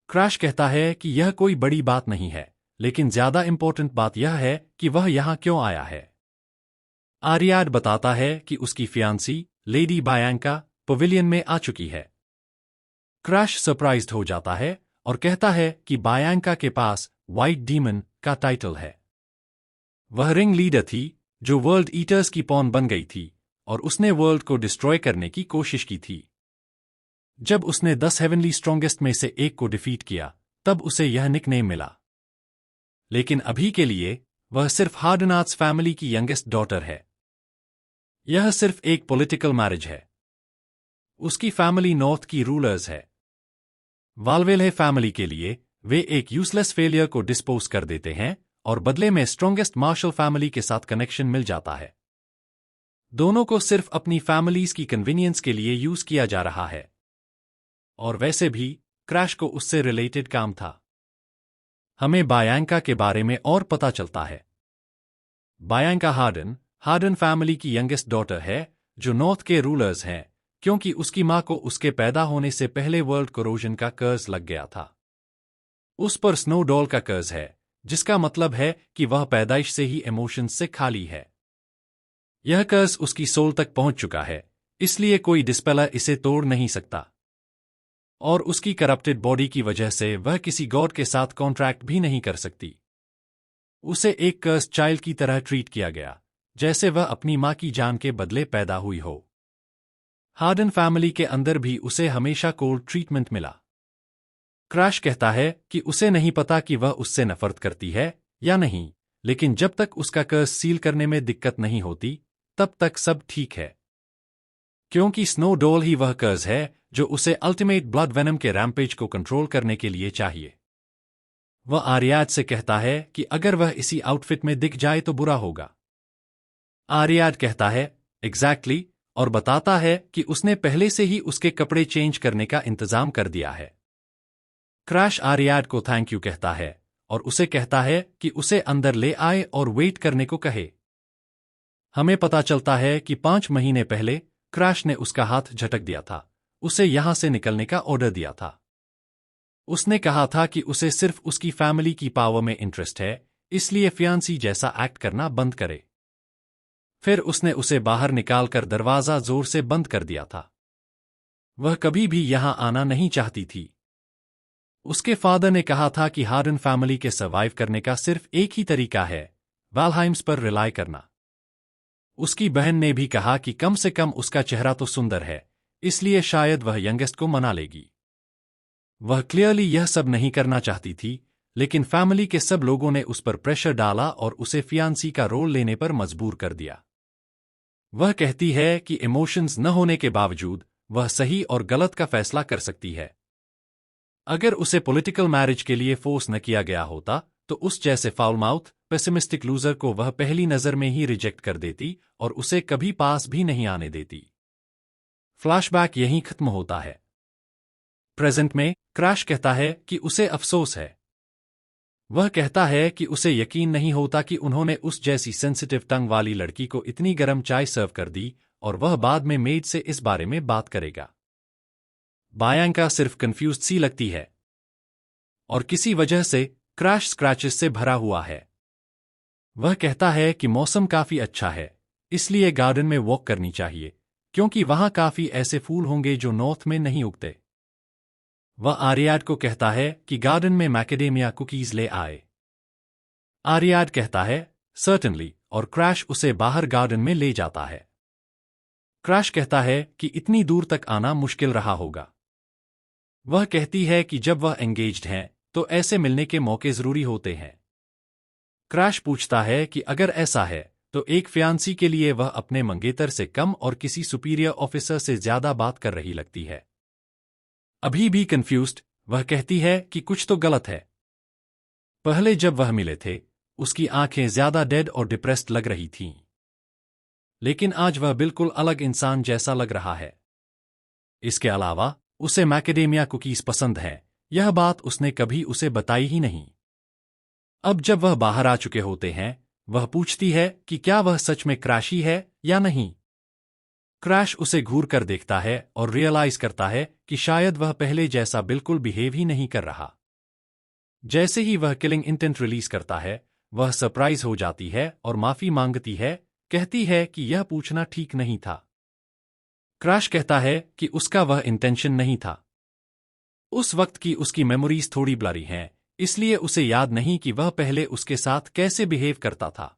क्रैश कहता है कि यह कोई बड़ी बात नहीं है, लेकिन ज्यादा इंपॉर्टेंट बात यह है कि वह यहां क्यों आया है। आर्याड बताता है कि उसकी फियांसी लेडी बायांका पवेलियन में आ चुकी है। क्रैश सरप्राइज्ड हो जाता है और कहता है कि बायांका के पास व्हाइट डीमन का टाइटल है। वह रिंग लीडर थी जो वर्ल्ड ईटर्स की पॉन बन गई थी और उसने वर्ल्ड को डिस्ट्रॉय करने की कोशिश की थी। जब उसने 10 हेवनली स्ट्रॉन्गेस्ट में से एक को डिफीट किया, तब उसे यह निकनेम मिला। लेकिन अभी के लिए वह सिर्फ हार्डनाथ्स फैमिली की यंगेस्ट डॉटर है। यह सिर्फ एक पॉलिटिकल मैरिज है। उसकी फैमिली नॉर्थ की रूलर्स है। वाल्वेल्हे फैमिली के लिए वे एक यूजलेस फेलियर को डिस्पोज कर देते हैं और बदले में स्ट्रॉन्गेस्ट मार्शल फैमिली के साथ कनेक्शन मिल जाता है। दोनों को सिर्फ अपनी फैमिलीज की कन्वीनियंस के लिए यूज किया जा रहा है। और वैसे भी क्रैश को उससे रिलेटेड काम था। हमें बायांका के बारे में और पता चलता है। बायांका हार्डन फैमिली की यंगेस्ट डॉटर है जो नॉर्थ के रूलर्स हैं, क्योंकि उसकी मां को उसके पैदा होने से पहले वर्ल्ड कोरोजन का कर्ज लग गया था। उस पर स्नो डॉल का कर्ज है, जिसका मतलब है कि वह पैदाइश से ही इमोशंस से खाली है। यह कर्ज उसकी सोल तक पहुंच चुका है, इसलिए कोई डिस्पेलर इसे तोड़ नहीं सकता। और उसकी करप्टेड बॉडी की वजह से वह किसी गॉड के साथ कॉन्ट्रैक्ट भी नहीं कर सकती। उसे एक कर्स चाइल्ड की तरह ट्रीट किया गया, जैसे वह अपनी मां की जान के बदले पैदा हुई हो। हार्डन फैमिली के अंदर भी उसे हमेशा कोल्ड ट्रीटमेंट मिला। क्रैश कहता है कि उसे नहीं पता कि वह उससे नफरत करती है या नहीं, लेकिन जब तक उसका कर्ज सील करने में दिक्कत नहीं होती तब तक सब ठीक है, क्योंकि स्नो डॉल ही वह कर्ज है जो उसे अल्टीमेट ब्लड वेनम के रैम्पेज को कंट्रोल करने के लिए चाहिए। वह आर्याद से कहता है कि अगर वह इसी आउटफिट में दिख जाए तो बुरा होगा। आर्याद कहता है एग्जैक्टली और बताता है कि उसने पहले से ही उसके कपड़े चेंज करने का इंतजाम कर दिया है। क्रैश आर्याड को थैंक यू कहता है और उसे कहता है कि उसे अंदर ले आए और वेट करने को कहे। हमें पता चलता है कि 5 महीने पहले क्रैश ने उसका हाथ झटक दिया था, उसे यहां से निकलने का ऑर्डर दिया था। उसने कहा था कि उसे सिर्फ उसकी फैमिली की पावर में इंटरेस्ट है, इसलिए फियांसी जैसा एक्ट करना बंद करे। फिर उसने उसे बाहर निकालकर दरवाजा जोर से बंद कर दिया था। वह कभी भी यहां आना नहीं चाहती थी। उसके फादर ने कहा था कि हार्डन फैमिली के सर्वाइव करने का सिर्फ एक ही तरीका है, वैल्हाइम्स पर रिलाय करना। उसकी बहन ने भी कहा कि कम से कम उसका चेहरा तो सुंदर है, इसलिए शायद वह यंगेस्ट को मना लेगी। वह क्लियरली यह सब नहीं करना चाहती थी, लेकिन फैमिली के सब लोगों ने उस पर प्रेशर डाला और उसे फियांसी का रोल लेने पर मजबूर कर दिया। वह कहती है कि इमोशंस न होने के बावजूद वह सही और गलत का फैसला कर सकती है। अगर उसे पॉलिटिकल मैरिज के लिए फोर्स न किया गया होता तो उस जैसे फाउल माउथ पेसिमिस्टिक लूजर को वह पहली नजर में ही रिजेक्ट कर देती और उसे कभी पास भी नहीं आने देती। फ्लैशबैक यहीं खत्म होता है। प्रेजेंट में क्रैश कहता है कि उसे अफसोस है। वह कहता है कि उसे यकीन नहीं होता कि उन्होंने उस जैसी सेंसिटिव टंग वाली लड़की को इतनी गर्म चाय सर्व कर दी और वह बाद में मेड से इस बारे में बात करेगा। बायांका सिर्फ कंफ्यूज्ड सी लगती है और किसी वजह से क्रैश स्क्रैचेस से भरा हुआ है। वह कहता है कि मौसम काफी अच्छा है, इसलिए गार्डन में वॉक करनी चाहिए, क्योंकि वहां काफी ऐसे फूल होंगे जो नॉर्थ में नहीं उगते। वह आर्याड को कहता है कि गार्डन में मैकेडेमिया कुकीज ले आए। आर्याड कहता है सर्टनली और क्रैश उसे बाहर गार्डन में ले जाता है। क्रैश कहता है कि इतनी दूर तक आना मुश्किल रहा होगा। वह कहती है कि जब वह एंगेज्ड हैं तो ऐसे मिलने के मौके जरूरी होते हैं। क्रैश पूछता है कि अगर ऐसा है तो एक फियांसी के लिए वह अपने मंगेतर से कम और किसी सुपीरियर ऑफिसर से ज्यादा बात कर रही लगती है। अभी भी कंफ्यूज्ड, वह कहती है कि कुछ तो गलत है। पहले जब वह मिले थे उसकी आंखें ज्यादा डेड और डिप्रेस्ड लग रही थीं, लेकिन आज वह बिल्कुल अलग इंसान जैसा लग रहा है। इसके अलावा उसे मैकेडेमिया कुकीज पसंद है, यह बात उसने कभी उसे बताई ही नहीं। अब जब वह बाहर आ चुके होते हैं वह पूछती है कि क्या वह सच में क्रैशी है या नहीं। क्रैश उसे घूर कर देखता है और रियलाइज करता है कि शायद वह पहले जैसा बिल्कुल बिहेव ही नहीं कर रहा। जैसे ही वह किलिंग इंटेंट रिलीज करता है वह सरप्राइज हो जाती है और माफी मांगती है, कहती है कि यह पूछना ठीक नहीं था। क्रैश कहता है कि उसका वह इंटेंशन नहीं था। उस वक्त की उसकी मेमोरीज थोड़ी ब्लरी हैं, इसलिए उसे याद नहीं कि वह पहले उसके साथ कैसे बिहेव करता था।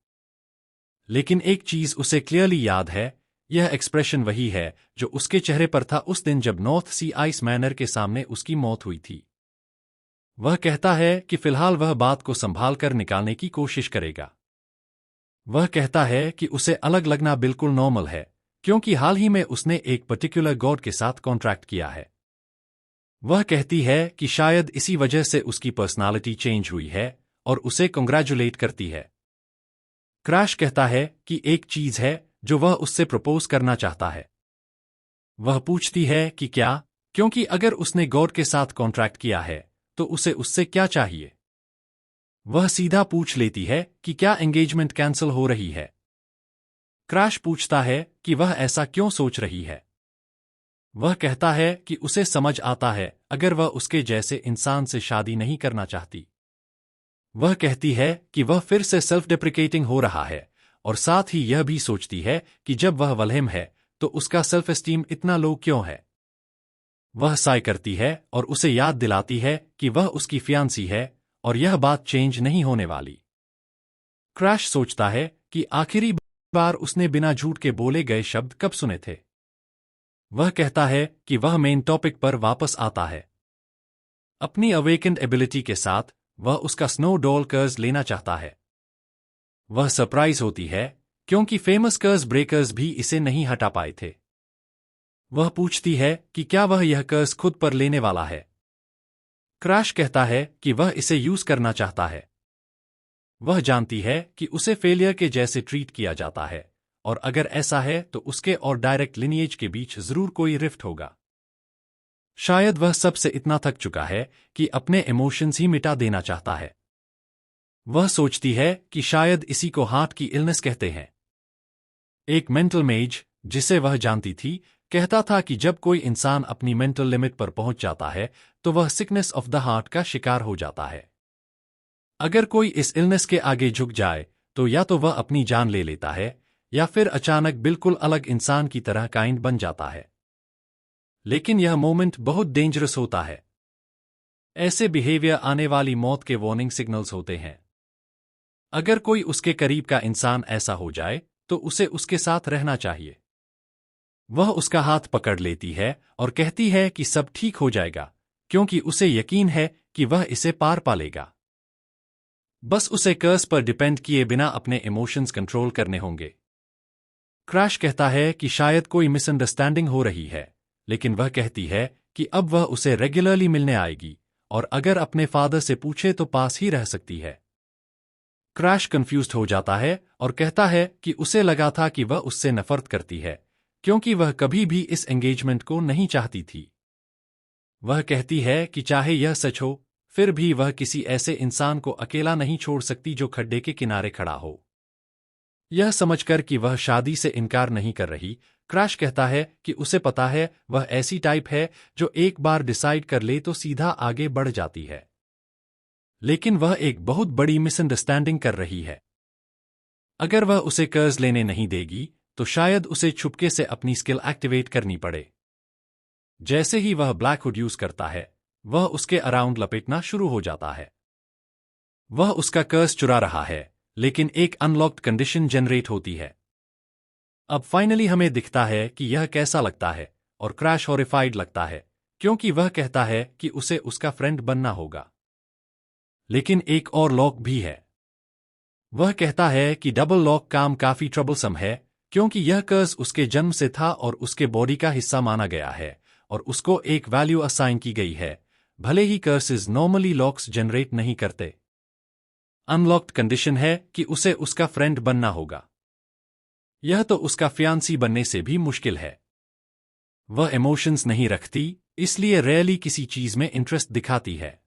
लेकिन एक चीज उसे क्लियरली याद है, यह एक्सप्रेशन वही है जो उसके चेहरे पर था उस दिन जब नॉर्थ सी आइस मैनर के सामने उसकी मौत हुई थी। वह कहता है कि फिलहाल वह बात को संभाल कर निकालने की कोशिश करेगा। वह कहता है कि उसे अलग लगना बिल्कुल नॉर्मल है, क्योंकि हाल ही में उसने एक पर्टिकुलर गॉड के साथ कॉन्ट्रैक्ट किया है। वह कहती है कि शायद इसी वजह से उसकी पर्सनालिटी चेंज हुई है और उसे कंग्रेचुलेट करती है। क्रैश कहता है कि एक चीज है जो वह उससे प्रपोज करना चाहता है। वह पूछती है कि क्या, क्योंकि अगर उसने गॉड के साथ कॉन्ट्रैक्ट किया है तो उसे उससे क्या चाहिए। वह सीधा पूछ लेती है कि क्या एंगेजमेंट कैंसिल हो रही है। क्रैश पूछता है कि वह ऐसा क्यों सोच रही है। वह कहता है कि उसे समझ आता है अगर वह उसके जैसे इंसान से शादी नहीं करना चाहती। वह कहती है कि वह फिर से सेल्फ डिप्रिकेटिंग हो रहा है और साथ ही यह भी सोचती है कि जब वह वल्हेम है तो उसका सेल्फ एस्टीम इतना लो क्यों है। वह साय करती है और उसे याद दिलाती है कि वह उसकी फियांसी है और यह बात चेंज नहीं होने वाली। क्रैश सोचता है कि आखिरी बार उसने बिना झूठ के बोले गए शब्द कब सुने थे। वह कहता है कि वह मेन टॉपिक पर वापस आता है। अपनी अवेकेंड एबिलिटी के साथ वह उसका स्नो डॉल कर्ज लेना चाहता है। वह सरप्राइज होती है क्योंकि फेमस कर्ज ब्रेकर्स भी इसे नहीं हटा पाए थे। वह पूछती है कि क्या वह यह कर्ज खुद पर लेने वाला है। क्रैश कहता है कि वह इसे यूज करना चाहता है। वह जानती है कि उसे फेलियर के जैसे ट्रीट किया जाता है, और अगर ऐसा है तो उसके और डायरेक्ट लिनिएज के बीच जरूर कोई रिफ्ट होगा। शायद वह सबसे इतना थक चुका है कि अपने इमोशंस ही मिटा देना चाहता है। वह सोचती है कि शायद इसी को हार्ट की इलनेस कहते हैं। एक मेंटल मेज, जिसे वह जानती थी, कहता था कि जब कोई इंसान अपनी मेंटल लिमिट पर पहुंच जाता है तो वह सिकनेस ऑफ द हार्ट का शिकार हो जाता है। अगर कोई इस इलनेस के आगे झुक जाए तो या तो वह अपनी जान ले लेता है या फिर अचानक बिल्कुल अलग इंसान की तरह काइंड बन जाता है। लेकिन यह मोमेंट बहुत डेंजरस होता है। ऐसे बिहेवियर आने वाली मौत के वार्निंग सिग्नल्स होते हैं। अगर कोई उसके करीब का इंसान ऐसा हो जाए तो उसे उसके साथ रहना चाहिए। वह उसका हाथ पकड़ लेती है और कहती है कि सब ठीक हो जाएगा, क्योंकि उसे यकीन है कि वह इसे पार पा लेगा। बस उसे कर्स पर डिपेंड किए बिना अपने इमोशंस कंट्रोल करने होंगे। क्रैश कहता है कि शायद कोई मिसअंडरस्टैंडिंग हो रही है, लेकिन वह कहती है कि अब वह उसे रेगुलरली मिलने आएगी और अगर अपने फादर से पूछे तो पास ही रह सकती है। क्रैश कंफ्यूज्ड हो जाता है और कहता है कि उसे लगा था कि वह उससे नफरत करती है, क्योंकि वह कभी भी इस एंगेजमेंट को नहीं चाहती थी। वह कहती है कि चाहे यह सच हो, फिर भी वह किसी ऐसे इंसान को अकेला नहीं छोड़ सकती जो खड्डे के किनारे खड़ा हो। यह समझकर कि वह शादी से इनकार नहीं कर रही, क्रैश कहता है कि उसे पता है वह ऐसी टाइप है जो एक बार डिसाइड कर ले तो सीधा आगे बढ़ जाती है। लेकिन वह एक बहुत बड़ी मिसअंडरस्टैंडिंग कर रही है। अगर वह उसे कर्ज लेने नहीं देगी तो शायद उसे छुपके से अपनी स्किल एक्टिवेट करनी पड़े। जैसे ही वह ब्लैक हुड यूज करता है, वह उसके अराउंड लपेटना शुरू हो जाता है। वह उसका कर्ज चुरा रहा है, लेकिन एक अनलॉक्ड कंडीशन जनरेट होती है। अब फाइनली हमें दिखता है कि यह कैसा लगता है, और क्रैश हॉरिफाइड लगता है, क्योंकि वह कहता है कि उसे उसका फ्रेंड बनना होगा। लेकिन एक और लॉक भी है। वह कहता है कि डबल लॉक काम काफी ट्रबलसम है, क्योंकि यह कर्ज उसके जन्म से था और उसके बॉडी का हिस्सा माना गया है, और उसको एक वैल्यू असाइन की गई है, भले ही कर्सेस नॉर्मली लॉक्स जनरेट नहीं करते। अनलॉक्ड कंडीशन है कि उसे उसका फ्रेंड बनना होगा। यह तो उसका फियांसी बनने से भी मुश्किल है। वह इमोशंस नहीं रखती, इसलिए रेयरली किसी चीज में इंटरेस्ट दिखाती है।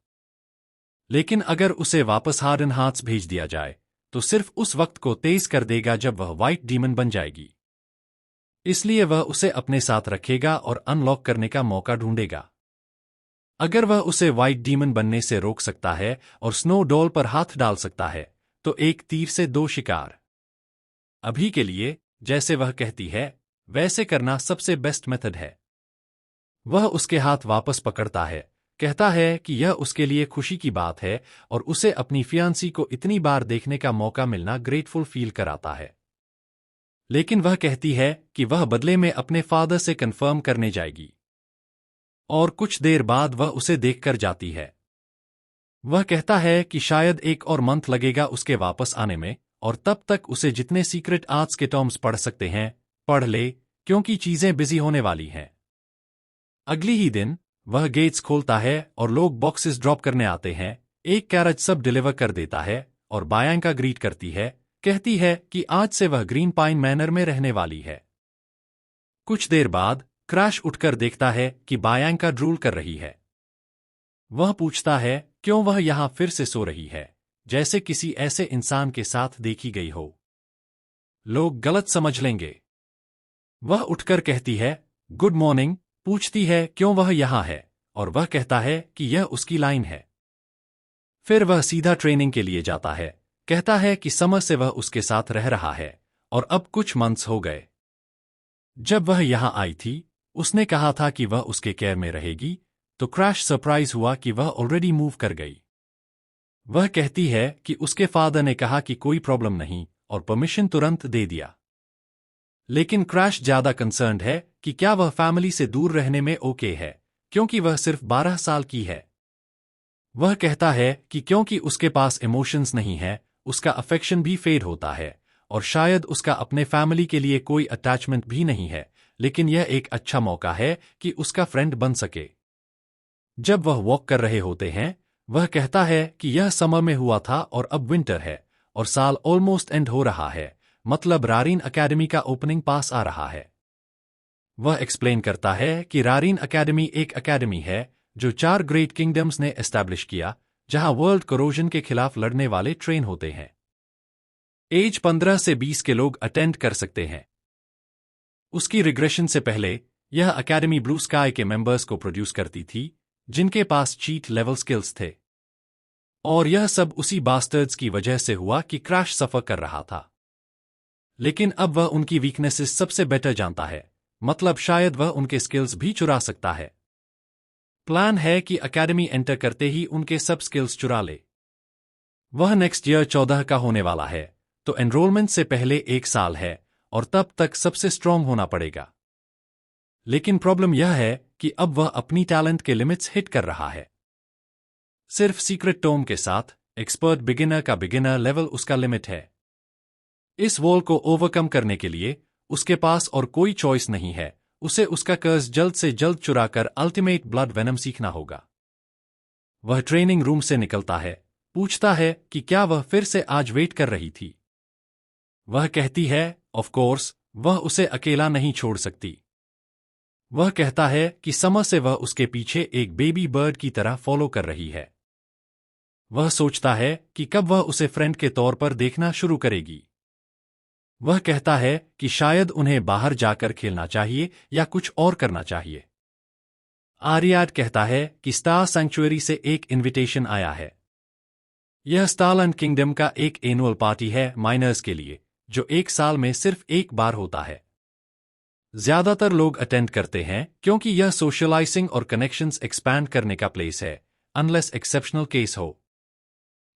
लेकिन अगर उसे वापस हार्डन हार्ट्स भेज दिया जाए तो सिर्फ उस वक्त को तेज कर देगा जब वह व्हाइट डीमन बन जाएगी। इसलिए वह उसे अपने साथ रखेगा और अनलॉक करने का मौका ढूंढेगा। अगर वह उसे व्हाइट डीमन बनने से रोक सकता है और स्नो डॉल पर हाथ डाल सकता है तो एक तीर से दो शिकार। अभी के लिए, जैसे वह कहती है, वैसे करना सबसे बेस्ट मेथड है। वह उसके हाथ वापस पकड़ता है, कहता है कि यह उसके लिए खुशी की बात है और उसे अपनी फियांसी को इतनी बार देखने का मौका मिलना ग्रेटफुल फील कराता है। लेकिन वह कहती है कि वह बदले में अपने फादर से कंफर्म करने जाएगी। और कुछ देर बाद वह उसे देखकर जाती है। वह कहता है कि शायद एक और मंथ लगेगा उसके वापस आने में, और तब तक उसे जितने सीक्रेट आर्ट्स के टर्म्स पढ़ सकते हैं पढ़ ले, क्योंकि चीजें बिजी होने वाली हैं। अगली ही दिन वह गेट्स खोलता है और लोग बॉक्सेस ड्रॉप करने आते हैं। एक कैरेज सब डिलीवर कर देता है और बायांका ग्रीट करती है, कहती है कि आज से वह ग्रीन पाइन मैनर में रहने वाली है। कुछ देर बाद क्रैश उठकर देखता है कि बायांका ड्रूल कर रही है। वह पूछता है क्यों वह यहां फिर से सो रही है, जैसे किसी ऐसे इंसान के साथ देखी गई हो। लोग गलत समझ लेंगे। वह उठकर कहती है गुड मॉर्निंग, पूछती है क्यों वह यहां है, और वह कहता है कि यह उसकी लाइन है। फिर वह सीधा ट्रेनिंग के लिए जाता है, कहता है कि समर से वह उसके साथ रह रहा है और अब कुछ मंथ्स हो गए। जब वह यहां आई थी, उसने कहा था कि वह उसके केयर में रहेगी, तो क्रैश सरप्राइज हुआ कि वह ऑलरेडी मूव कर गई। वह कहती है कि उसके फादर ने कहा कि कोई प्रॉब्लम नहीं और परमिशन तुरंत दे दिया। लेकिन क्रैश ज्यादा कंसर्न्ड है कि क्या वह फैमिली से दूर रहने में ओके है, क्योंकि वह सिर्फ 12 साल की है। वह कहता है कि क्योंकि उसके पास इमोशंस नहीं है, उसका अफेक्शन भी फेड होता है, और शायद उसका अपने फैमिली के लिए कोई अटैचमेंट भी नहीं है, लेकिन यह एक अच्छा मौका है कि उसका फ्रेंड बन सके। जब वह वॉक कर रहे होते हैं, वह कहता है कि यह समर में हुआ था और अब विंटर है, और साल ऑलमोस्ट एंड हो रहा है, मतलब रारीन अकेडमी का ओपनिंग पास आ रहा है। वह एक्सप्लेन करता है कि रारीन अकेडमी एक अकेडमी है जो 4 ग्रेट किंगडम्स ने एस्टैब्लिश किया, जहां वर्ल्ड करोजन के खिलाफ लड़ने वाले ट्रेन होते हैं। एज 15 से 20 के लोग अटेंड कर सकते हैं। उसकी रिग्रेशन से पहले यह अकेडमी ब्लू स्काई के मेंबर्स को प्रोड्यूस करती थी, जिनके पास चीट लेवल स्किल्स थे। और यह सब उसी बास्टर्ड्स की वजह से हुआ कि क्रैश सफर कर रहा था। लेकिन अब वह उनकी वीकनेसेस सबसे बेटर जानता है, मतलब शायद वह उनके स्किल्स भी चुरा सकता है। प्लान है कि अकेडमी एंटर करते ही उनके सब स्किल्स चुरा ले। वह नेक्स्ट ईयर 14 का होने वाला है, तो एनरोलमेंट से पहले 1 साल है, और तब तक सबसे स्ट्रांग होना पड़ेगा। लेकिन प्रॉब्लम यह है कि अब वह अपनी टैलेंट के लिमिट्स हिट कर रहा है। सिर्फ सीक्रेट टोम के साथ एक्सपर्ट बिगिनर का बिगिनर लेवल उसका लिमिट है। इस वॉल को ओवरकम करने के लिए उसके पास और कोई चॉइस नहीं है, उसे उसका कर्ज जल्द से जल्द चुराकर अल्टीमेट ब्लड वेनम सीखना होगा। वह ट्रेनिंग रूम से निकलता है, पूछता है कि क्या वह फिर से आज वेट कर रही थी। वह कहती है, ऑफ कोर्स, वह उसे अकेला नहीं छोड़ सकती। वह कहता है कि समर से वह उसके पीछे एक बेबी बर्ड की तरह फॉलो कर रही है। वह सोचता है कि कब वह उसे फ्रेंड के तौर पर देखना शुरू करेगी। वह कहता है कि शायद उन्हें बाहर जाकर खेलना चाहिए या कुछ और करना चाहिए। आर्याड कहता है कि स्टार सैंक्चुअरी से एक इनविटेशन आया है। यह स्टारलैंड किंगडम का एक एनुअल पार्टी है माइनर्स के लिए, जो 1 साल में सिर्फ एक बार होता है। ज्यादातर लोग अटेंड करते हैं क्योंकि यह सोशलाइजिंग और कनेक्शंस एक्सपैंड करने का प्लेस है, अनलेस एक्सेप्शनल केस हो।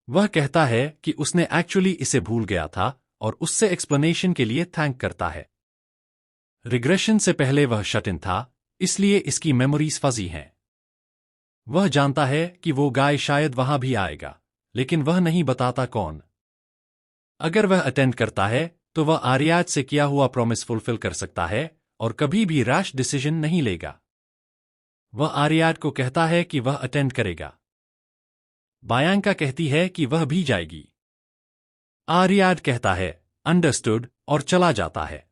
वह कहता है कि उसने एक्चुअली इसे भूल गया था और उससे एक्सप्लेनेशन के लिए थैंक करता है। रिग्रेशन से पहले वह शट इन था, इसलिए इसकी मेमोरीज फजी हैं। वह जानता है कि वो गाय शायद वहां भी आएगा, लेकिन वह नहीं बताता कौन। अगर वह अटेंड करता है तो वह आर्याद से किया हुआ प्रॉमिस फुलफिल कर सकता है और कभी भी रैश डिसीजन नहीं लेगा। वह आर्याद को कहता है कि वह अटेंड करेगा। बायांका कहती है कि वह भी जाएगी। आर्याड कहता है, अंडरस्टूड, और चला जाता है।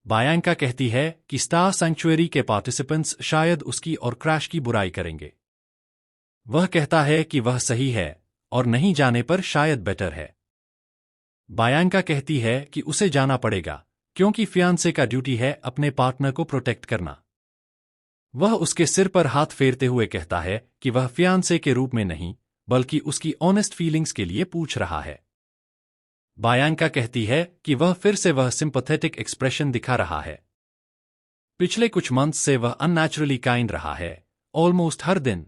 बायांका कहती है कि स्टार सैंक्चुअरी के पार्टिसिपेंट्स शायद उसकी और क्रैश की बुराई करेंगे। वह कहता है कि वह सही है, और नहीं जाने पर शायद बेटर है। बायांका कहती है कि उसे जाना पड़ेगा, क्योंकि फियांसे का ड्यूटी है अपने पार्टनर को प्रोटेक्ट करना। वह उसके सिर पर हाथ फेरते हुए कहता है कि वह फियांसे के रूप में नहीं, बल्कि उसकी ऑनेस्ट फीलिंग्स के लिए पूछ रहा है। बायांका कहती है कि वह फिर से वह सिंपैथेटिक एक्सप्रेशन दिखा रहा है। पिछले कुछ मंथ से वह अननेचुरली काइंड रहा है, ऑलमोस्ट हर दिन।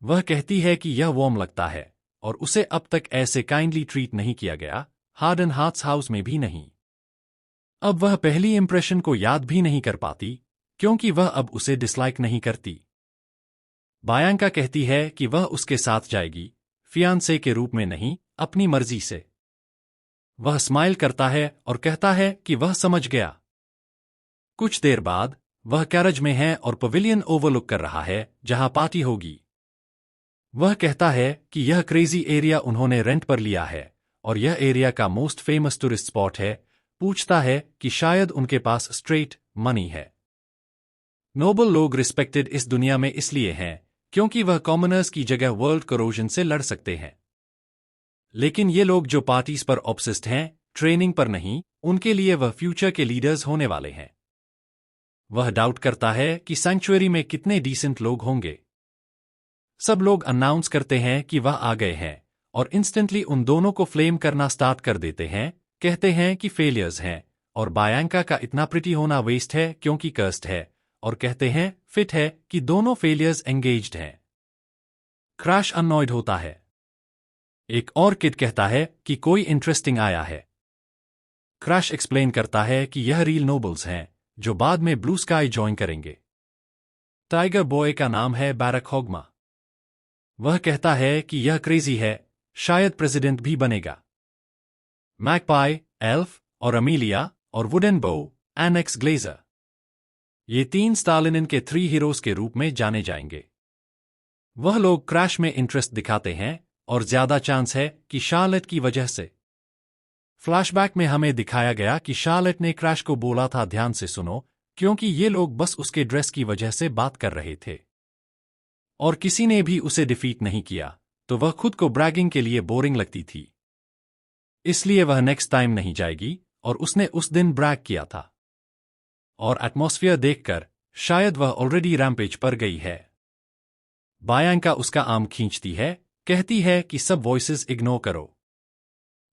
वह कहती है कि यह वार्म लगता है, और उसे अब तक ऐसे काइंडली ट्रीट नहीं किया गया, हार्डन हार्ट्स हाउस में भी नहीं। अब वह पहली इंप्रेशन को याद भी नहीं कर पाती, क्योंकि वह अब उसे डिसलाइक नहीं करती। बायांका कहती है कि वह उसके साथ जाएगी, फियांसे के रूप में नहीं, अपनी मर्जी से। वह स्माइल करता है और कहता है कि वह समझ गया। कुछ देर बाद वह कैरेज में है और पवेलियन ओवरलुक कर रहा है जहां पार्टी होगी। वह कहता है कि यह क्रेजी एरिया उन्होंने रेंट पर लिया है और यह एरिया का मोस्ट फेमस टूरिस्ट स्पॉट है। पूछता है कि शायद उनके पास स्ट्रेट मनी है। नोबल लोग रिस्पेक्टेड इस दुनिया में इसलिए हैं क्योंकि वह कॉमनर्स की जगह वर्ल्ड करोजन से लड़ सकते हैं। लेकिन ये लोग जो पार्टीज पर ऑब्सेस्ड हैं, ट्रेनिंग पर नहीं, उनके लिए वह फ्यूचर के लीडर्स होने वाले हैं। वह डाउट करता है कि सैंक्चुअरी में कितने डिसेंट लोग होंगे। सब लोग अनाउंस करते हैं कि वह आ गए हैं और इंस्टेंटली उन दोनों को फ्लेम करना स्टार्ट कर देते हैं, कहते हैं कि फेलियर्स हैं और बायांका का इतना प्रिटी होना वेस्ट है क्योंकि कर्स्ड है, और कहते हैं फिट है कि दोनों फेलियर्स एंगेज्ड हैं। क्रैश अननॉयड होता है। एक और किड कहता है कि कोई इंटरेस्टिंग आया है। क्रैश एक्सप्लेन करता है कि यह रियल नोबल्स हैं जो बाद में ब्लू स्काई ज्वाइन करेंगे। टाइगर बॉय का नाम है बैरक होगमा। वह कहता है कि यह क्रेजी है, शायद प्रेसिडेंट भी बनेगा। मैकपाई, एल्फ और अमीलिया और वुडन बो, एनेक्स ग्लेजर, ये 3 स्टालिन के 3 हीरोज के रूप में जाने जाएंगे। वह लोग क्रैश में इंटरेस्ट दिखाते हैं और ज्यादा चांस है कि शार्लेट की वजह से। फ्लैशबैक में हमें दिखाया गया कि शार्लेट ने क्रैश को बोला था ध्यान से सुनो, क्योंकि ये लोग बस उसके ड्रेस की वजह से बात कर रहे थे और किसी ने भी उसे डिफीट नहीं किया, तो वह खुद को ब्रैगिंग के लिए बोरिंग लगती थी, इसलिए वह नेक्स्ट टाइम नहीं जाएगी और उसने उस दिन ब्रैग किया था। और एटमॉस्फेयर देखकर शायद वह ऑलरेडी रैम्पेज पर गई है। बायांका उसका आर्म खींचती है, कहती है कि सब वॉइसेस इग्नोर करो।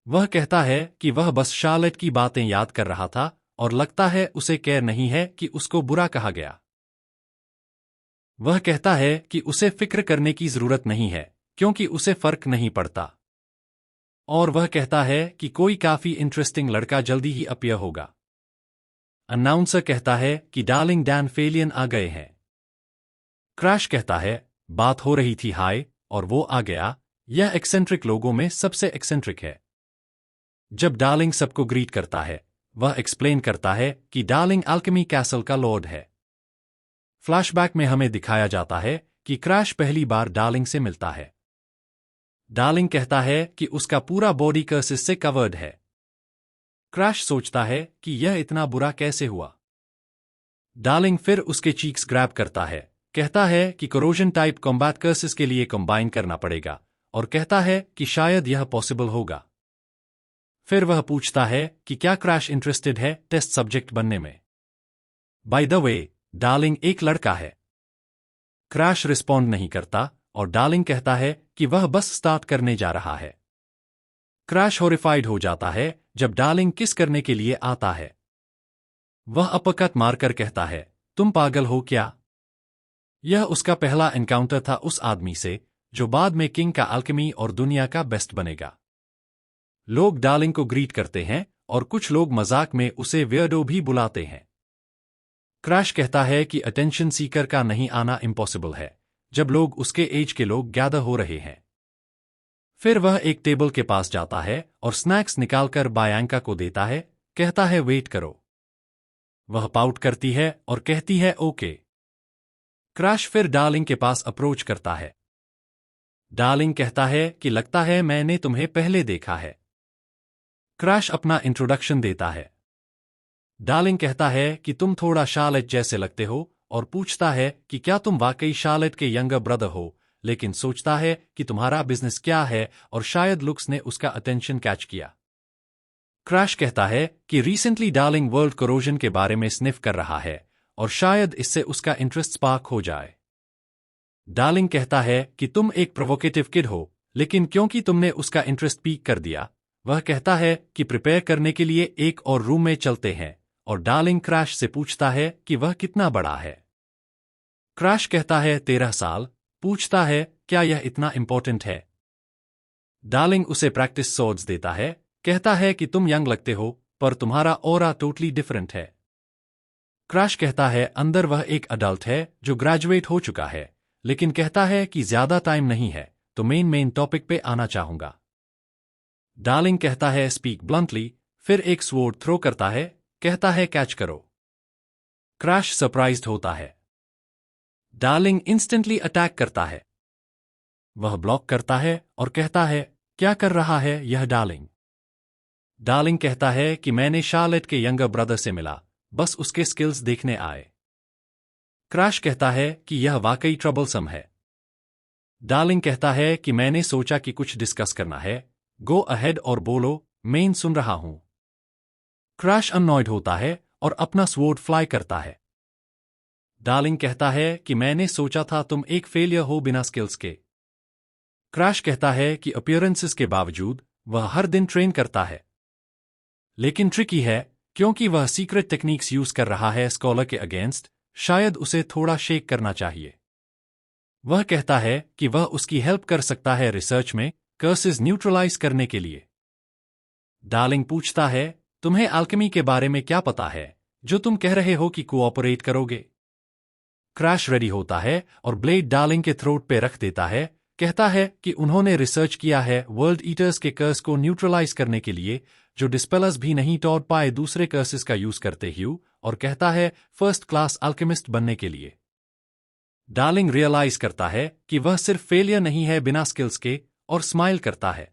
वह कहता है कि वह बस शार्लेट की बातें याद कर रहा था और लगता है उसे केयर नहीं है कि उसको बुरा कहा गया। वह कहता है कि उसे फिक्र करने की जरूरत नहीं है क्योंकि उसे फर्क नहीं पड़ता। और वह कहता है कि कोई काफी इंटरेस्टिंग लड़का जल्दी ही अपीयर होगा। अनाउंसर कहता है कि डार्लिंग डैन फेलियन आ गए हैं। क्रैश कहता है बात हो रही थी हाय, और वो आ गया। यह एक्सेंट्रिक लोगों में सबसे एक्सेंट्रिक है। जब डार्लिंग सबको ग्रीट करता है, वह एक्सप्लेन करता है कि डार्लिंग अल्केमी कैसल का लॉर्ड है। फ्लैशबैक में हमें दिखाया जाता है कि क्रैश पहली बार डार्लिंग से मिलता है। डार्लिंग कहता है कि उसका पूरा बॉडी कर्सेस से कवर्ड है। क्रैश सोचता है कि यह इतना बुरा कैसे हुआ। डार्लिंग फिर उसके चीक्स ग्रैब करता है, कहता है कि कोरोजन टाइप कॉम्बैट कर्सेस के लिए कंबाइन करना पड़ेगा और कहता है कि शायद यह पॉसिबल होगा। फिर वह पूछता है कि क्या क्रैश इंटरेस्टेड है टेस्ट सब्जेक्ट बनने में। बाय द वे, डार्लिंग एक लड़का है। क्रैश रिस्पॉन्ड नहीं करता और डार्लिंग कहता है कि वह बस स्टार्ट करने जा रहा है। क्रैश हॉरिफाइड हो जाता है जब डार्लिंग किस करने के लिए आता है। वह अपकट मारकर कहता है, तुम पागल हो क्या? यह उसका पहला एनकाउंटर था उस आदमी से जो बाद में किंग का अल्केमी और दुनिया का बेस्ट बनेगा। लोग डार्लिंग को ग्रीट करते हैं और कुछ लोग मजाक में उसे वियर्डो भी बुलाते हैं। क्रैश कहता है कि अटेंशन सीकर का नहीं आना इम्पॉसिबल है जब लोग उसके एज के लोग गैदर हो रहे हैं। फिर वह एक टेबल के पास जाता है और स्नैक्स निकालकर बायांका को देता है, कहता है वेट करो। वह पाउट करती है और कहती है ओके। क्रैश फिर डार्लिंग के पास अप्रोच करता है। डार्लिंग कहता है कि लगता है मैंने तुम्हें पहले देखा है। क्रैश अपना इंट्रोडक्शन देता है। डार्लिंग कहता है कि तुम थोड़ा शार्लेट जैसे लगते हो और पूछता है कि क्या तुम वाकई शार्लेट के यंगर ब्रदर हो, लेकिन सोचता है कि तुम्हारा बिजनेस क्या है और शायद लुक्स ने उसका अटेंशन कैच किया। क्रैश कहता है कि रिसेंटली डार्लिंग वर्ल्ड कोरोजन के बारे में स्निफ कर रहा है और शायद इससे उसका इंटरेस्ट स्पार्क हो जाए। डार्लिंग कहता है कि तुम एक प्रोवोकेटिव किड हो, लेकिन क्योंकि तुमने उसका इंटरेस्ट पीक कर दिया, वह कहता है कि प्रिपेयर करने के लिए एक और रूम में चलते हैं और डार्लिंग क्रैश से पूछता है कि वह कितना बड़ा है। क्रैश कहता है 13 साल, पूछता है क्या यह इतना इंपॉर्टेंट है। डार्लिंग उसे प्रैक्टिस सॉर्ड्स देता है, कहता है कि तुम यंग लगते हो पर तुम्हारा ऑरा टोटली डिफरेंट है। क्रैश कहता है अंदर वह एक अडल्ट है जो ग्रेजुएट हो चुका है, लेकिन कहता है कि ज्यादा टाइम नहीं है तो मेन टॉपिक पे आना चाहूंगा। डार्लिंग कहता है स्पीक ब्लंटली, फिर एक स्वॉर्ड थ्रो करता है, कहता है कैच करो। क्रैश सरप्राइज्ड होता है। डार्लिंग इंस्टेंटली अटैक करता है। वह ब्लॉक करता है और कहता है क्या कर रहा है यह डार्लिंग। डार्लिंग कहता है कि मैंने शार्लेट के यंगर ब्रदर से मिला, बस उसके स्किल्स देखने आए। क्रैश कहता है कि यह वाकई ट्रबलसम है। डार्लिंग कहता है कि मैंने सोचा कि कुछ डिस्कस करना है, गो अहेड और बोलो, मैं सुन रहा हूं। क्रैश अननॉयड होता है और अपना स्वॉर्ड फ्लाई करता है। डार्लिंग कहता है कि मैंने सोचा था तुम एक फेलियर हो बिना स्किल्स के। क्रैश कहता है कि अपीयरेंसेस के बावजूद वह हर दिन ट्रेन करता है, लेकिन ट्रिकी है क्योंकि वह सीक्रेट टेक्निक्स यूज कर रहा है स्कॉलर के अगेंस्ट, शायद उसे थोड़ा शेक करना चाहिए। वह कहता है कि वह उसकी हेल्प कर सकता है रिसर्च में कर्सेस न्यूट्रलाइज करने के लिए। डार्लिंग पूछता है तुम्हें अल्केमी के बारे में क्या पता है जो तुम कह रहे हो कि कोऑपरेट करोगे? क्रैश रेडी होता है और ब्लेड डार्लिंग के थ्रोट पे रख देता है। कहता है कि उन्होंने रिसर्च किया है वर्ल्ड ईटर्स के कर्स को न्यूट्रलाइज करने के लिए, जो डिस्पेलर्स भी नहीं तोड़ पाए दूसरे कर्सेस का यूज करते ह्यू, और कहता है फर्स्ट क्लास अल्केमिस्ट बनने के लिए। डार्लिंग रियलाइज करता है कि वह सिर्फ फेलियर नहीं है बिना स्किल्स के, और स्माइल करता है।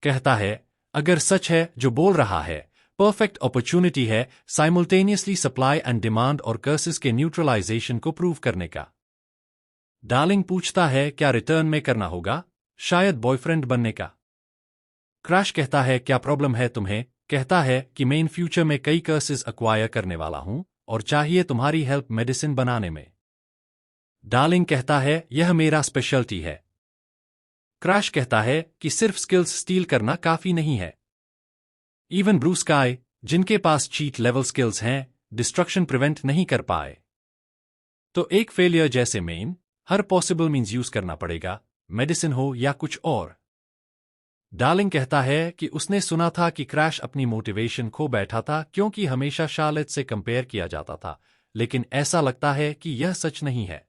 कहता है अगर सच है जो बोल रहा है, परफेक्ट अपॉर्चुनिटी है साइमल्टेनियसली सप्लाई एंड डिमांड और कर्सेस के न्यूट्रलाइजेशन को प्रूव करने का। डार्लिंग पूछता है क्या रिटर्न में करना होगा, शायद बॉयफ्रेंड बनने का। क्रैश कहता है क्या प्रॉब्लम है तुम्हें? कहता है कि मैं इन फ्यूचर में कई कर्सेस अक्वायर करने वाला हूं और चाहिए तुम्हारी हेल्प मेडिसिन बनाने में। डार्लिंग कहता है यह मेरा स्पेशलिटी है। क्रैश कहता है कि सिर्फ स्किल्स स्टील करना काफी नहीं है। इवन ब्लू स्काई, जिनके पास चीट लेवल स्किल्स हैं, डिस्ट्रक्शन प्रिवेंट नहीं कर पाए। तो एक फेलियर जैसे मेन हर पॉसिबल मीन्स यूज करना पड़ेगा, मेडिसिन हो या कुछ और। डार्लिंग कहता है कि उसने सुना था कि क्रैश अपनी मोटिवेशन खो बैठा था क्योंकि हमेशा शार्लेट से कंपेयर किया जाता था, लेकिन ऐसा लगता है कि यह सच नहीं है।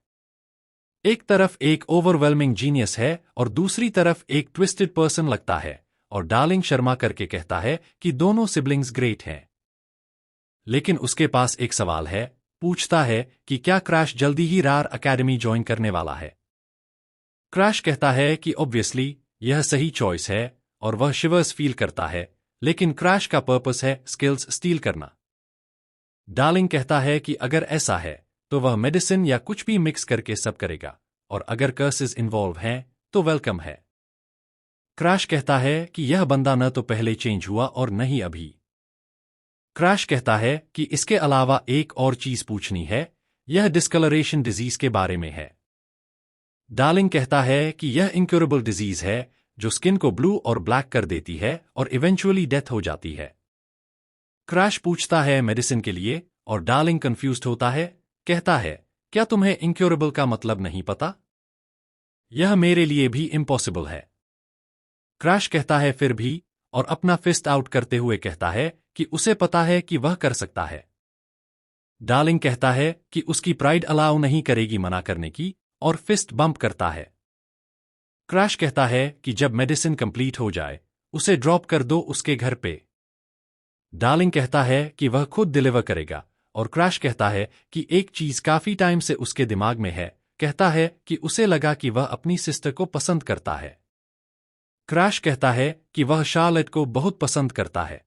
एक तरफ एक ओवरवेलमिंग जीनियस है और दूसरी तरफ एक ट्विस्टेड पर्सन लगता है, और डार्लिंग शर्मा करके कहता है कि दोनों सिबलिंग्स ग्रेट हैं। लेकिन उसके पास एक सवाल है, पूछता है कि क्या क्रैश जल्दी ही रार एकेडमी ज्वाइन करने वाला है। क्रैश कहता है कि ऑब्वियसली यह सही चॉइस है और वह शिवर्स फील करता है, लेकिन क्रैश का पर्पस है स्किल्स स्टील करना। डार्लिंग कहता है कि अगर ऐसा है तो वह मेडिसिन या कुछ भी मिक्स करके सब करेगा, और अगर कर्सेस इन्वॉल्व हैं तो वेलकम है। क्रैश कहता है कि यह बंदा न तो पहले चेंज हुआ और न ही अभी। क्रैश कहता है कि इसके अलावा एक और चीज पूछनी है, यह डिस्कलरेशन डिजीज के बारे में है। डार्लिंग कहता है कि यह इनक्योरेबल डिजीज है जो स्किन को ब्लू और ब्लैक कर देती है और इवेंचुअली डेथ हो जाती है। क्रैश पूछता है मेडिसिन के लिए, और डार्लिंग कंफ्यूज्ड होता है। कहता है क्या तुम्हें इनक्योरेबल का मतलब नहीं पता? यह मेरे लिए भी इम्पॉसिबल है। क्रैश कहता है फिर भी, और अपना फिस्ट आउट करते हुए कहता है कि उसे पता है कि वह कर सकता है। डार्लिंग कहता है कि उसकी प्राइड अलाउ नहीं करेगी मना करने की, और फिस्ट बम्प करता है। क्रैश कहता है कि जब मेडिसिन कंप्लीट हो जाए उसे ड्रॉप कर दो उसके घर पे। डार्लिंग कहता है कि वह खुद डिलीवर करेगा, और क्रैश कहता है कि एक चीज काफी टाइम से उसके दिमाग में है। कहता है कि उसे लगा कि वह अपनी सिस्टर को पसंद करता है। क्रैश कहता है कि वह शार्लेट को बहुत पसंद करता है।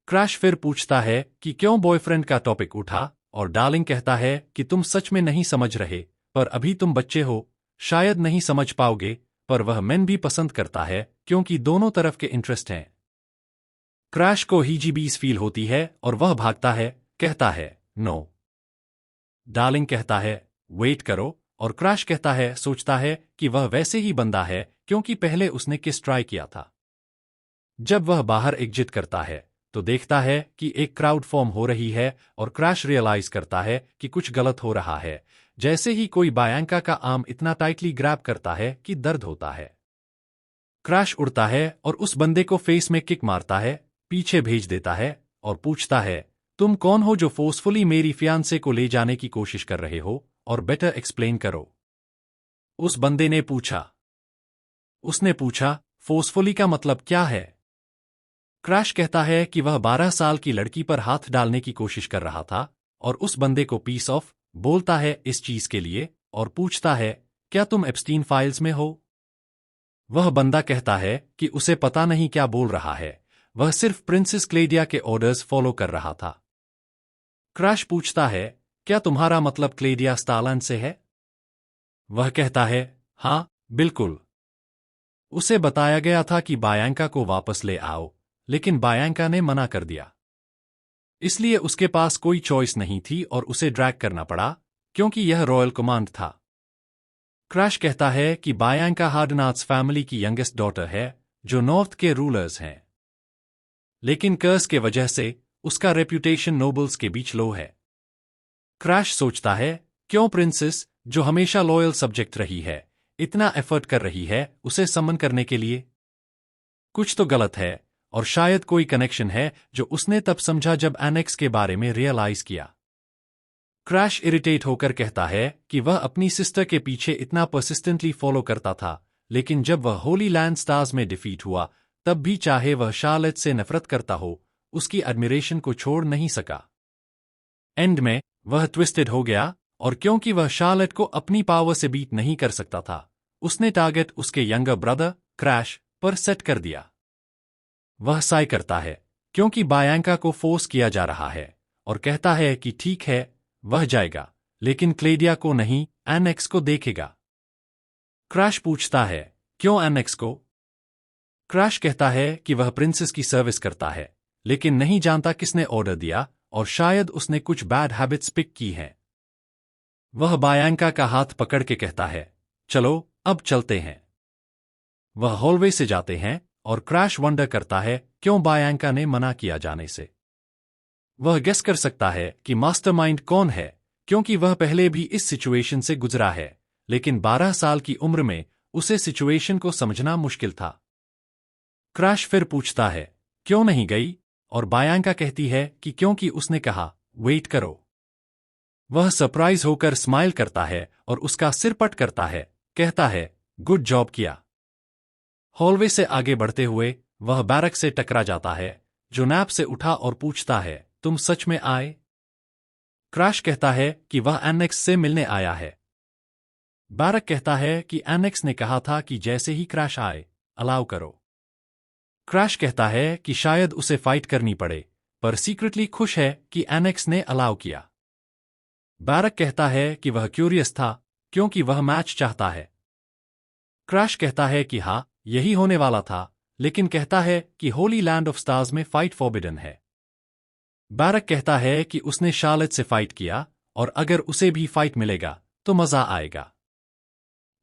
क्रैश फिर पूछता है कि क्यों बॉयफ्रेंड का टॉपिक उठा, और डार्लिंग कहता है कि तुम सच में नहीं समझ रहे, पर अभी तुम बच्चे हो, शायद नहीं समझ पाओगे, पर वह मेन भी पसंद करता है क्योंकि दोनों तरफ के इंटरेस्ट हैं। क्रैश को हीजीबीज फील होती है और वह भागता है, कहता है नो। डार्लिंग कहता है वेट करो, और क्रैश कहता है सोचता है कि वह वैसे ही बंदा है क्योंकि पहले उसने किस ट्राई किया था। जब वह बाहर एग्जिट करता है तो देखता है कि एक क्राउड फॉर्म हो रही है, और क्रैश रियलाइज करता है कि कुछ गलत हो रहा है। जैसे ही कोई बायांका का आर्म इतना टाइटली ग्रैब करता है कि दर्द होता है। क्रैश उड़ता है और उस बंदे को फेस में किक मारता है, पीछे भेज देता है, और पूछता है तुम कौन हो जो फोर्सफुली मेरी फियांसे को ले जाने की कोशिश कर रहे हो, और बेटर एक्सप्लेन करो। उस बंदे ने पूछा। उसने पूछा फोर्सफुली का मतलब क्या है? क्रैश कहता है कि वह 12 साल की लड़की पर हाथ डालने की कोशिश कर रहा था, और उस बंदे को पीस ऑफ बोलता है इस चीज के लिए, और पूछता है क्या तुम एप्स्टीन फाइल्स में हो? वह बंदा कहता है कि उसे पता नहीं क्या बोल रहा है, वह सिर्फ प्रिंसेस क्लेडिया के ऑर्डर्स फॉलो कर रहा था। क्रैश पूछता है क्या तुम्हारा मतलब क्लेडिया स्टालैंड से है? वह कहता है हाँ बिल्कुल। उसे बताया गया था कि बायांका को वापस ले आओ, लेकिन बायांका ने मना कर दिया। इसलिए उसके पास कोई चॉइस नहीं थी और उसे ड्रैग करना पड़ा, क्योंकि यह रॉयल कमांड था। क्रैश कहता है कि बायांका हार्डनाथ्स फैमिली की यंगेस्ट डॉटर है जो नॉर्थ के रूलर्स हैं, लेकिन कर्स के वजह से उसका रेप्यूटेशन नोबल्स के बीच लो है। क्रैश सोचता है क्यों प्रिंसेस, जो हमेशा लॉयल सब्जेक्ट रही है, इतना एफर्ट कर रही है उसे समन करने के लिए? कुछ तो गलत है, और शायद कोई कनेक्शन है जो उसने तब समझा जब एनेक्स के बारे में रियलाइज किया। क्रैश इरिटेट होकर कहता है कि वह अपनी सिस्टर के पीछे इतना परसिस्टेंटली फॉलो करता था, लेकिन जब वह होली लैंड स्टार्स में डिफीट हुआ तब भी चाहे वह शार्लेट से नफरत करता हो, उसकी एडमिरेशन को छोड़ नहीं सका। एंड में वह ट्विस्टेड हो गया, और क्योंकि वह शार्लेट को अपनी पावर से बीट नहीं कर सकता था, उसने टारगेट उसके यंगर ब्रदर क्रैश पर सेट कर दिया। वह साय करता है क्योंकि बायांका को फोर्स किया जा रहा है और कहता है कि ठीक है, वह जाएगा, लेकिन क्लेडिया को नहीं, एनेक्स को देखेगा। क्रैश पूछता है क्यों एनेक्स को? क्रैश कहता है कि वह प्रिंसेस की सर्विस करता है, लेकिन नहीं जानता किसने ऑर्डर दिया और शायद उसने कुछ बैड हैबिट्स पिक की हैं। वह बायांका का हाथ पकड़ के कहता है चलो अब चलते हैं। वह हॉलवे से जाते हैं और क्रैश वंडर करता है क्यों बायांका ने मना किया जाने से। वह गेस कर सकता है कि मास्टरमाइंड कौन है, क्योंकि वह पहले भी इस सिचुएशन से गुजरा है, लेकिन 12 साल की उम्र में उसे सिचुएशन को समझना मुश्किल था। क्रैश फिर पूछता है क्यों नहीं गई, और बायांका कहती है कि क्योंकि उसने कहा वेट करो। वह सरप्राइज होकर स्माइल करता है और उसका सिर पट करता है, कहता है गुड जॉब किया। हॉलवे से आगे बढ़ते हुए वह बैरक से टकरा जाता है, जो नैप से उठा और पूछता है तुम सच में आए? क्रैश कहता है कि वह एनेक्स से मिलने आया है। बैरक कहता है कि एनेक्स ने कहा था कि जैसे ही क्रैश आए अलाउ करो। क्रैश कहता है कि शायद उसे फाइट करनी पड़े, पर सीक्रेटली खुश है कि एनेक्स ने अलाउ किया। बैरक कहता है कि वह क्यूरियस था क्योंकि वह मैच चाहता है। क्रैश कहता है कि हाँ, यही होने वाला था, लेकिन कहता है कि होली लैंड ऑफ स्टार्स में फाइट फॉरबिडन है। बैरक कहता है कि उसने शार्लेट से फाइट किया और अगर उसे भी फाइट मिलेगा तो मजा आएगा।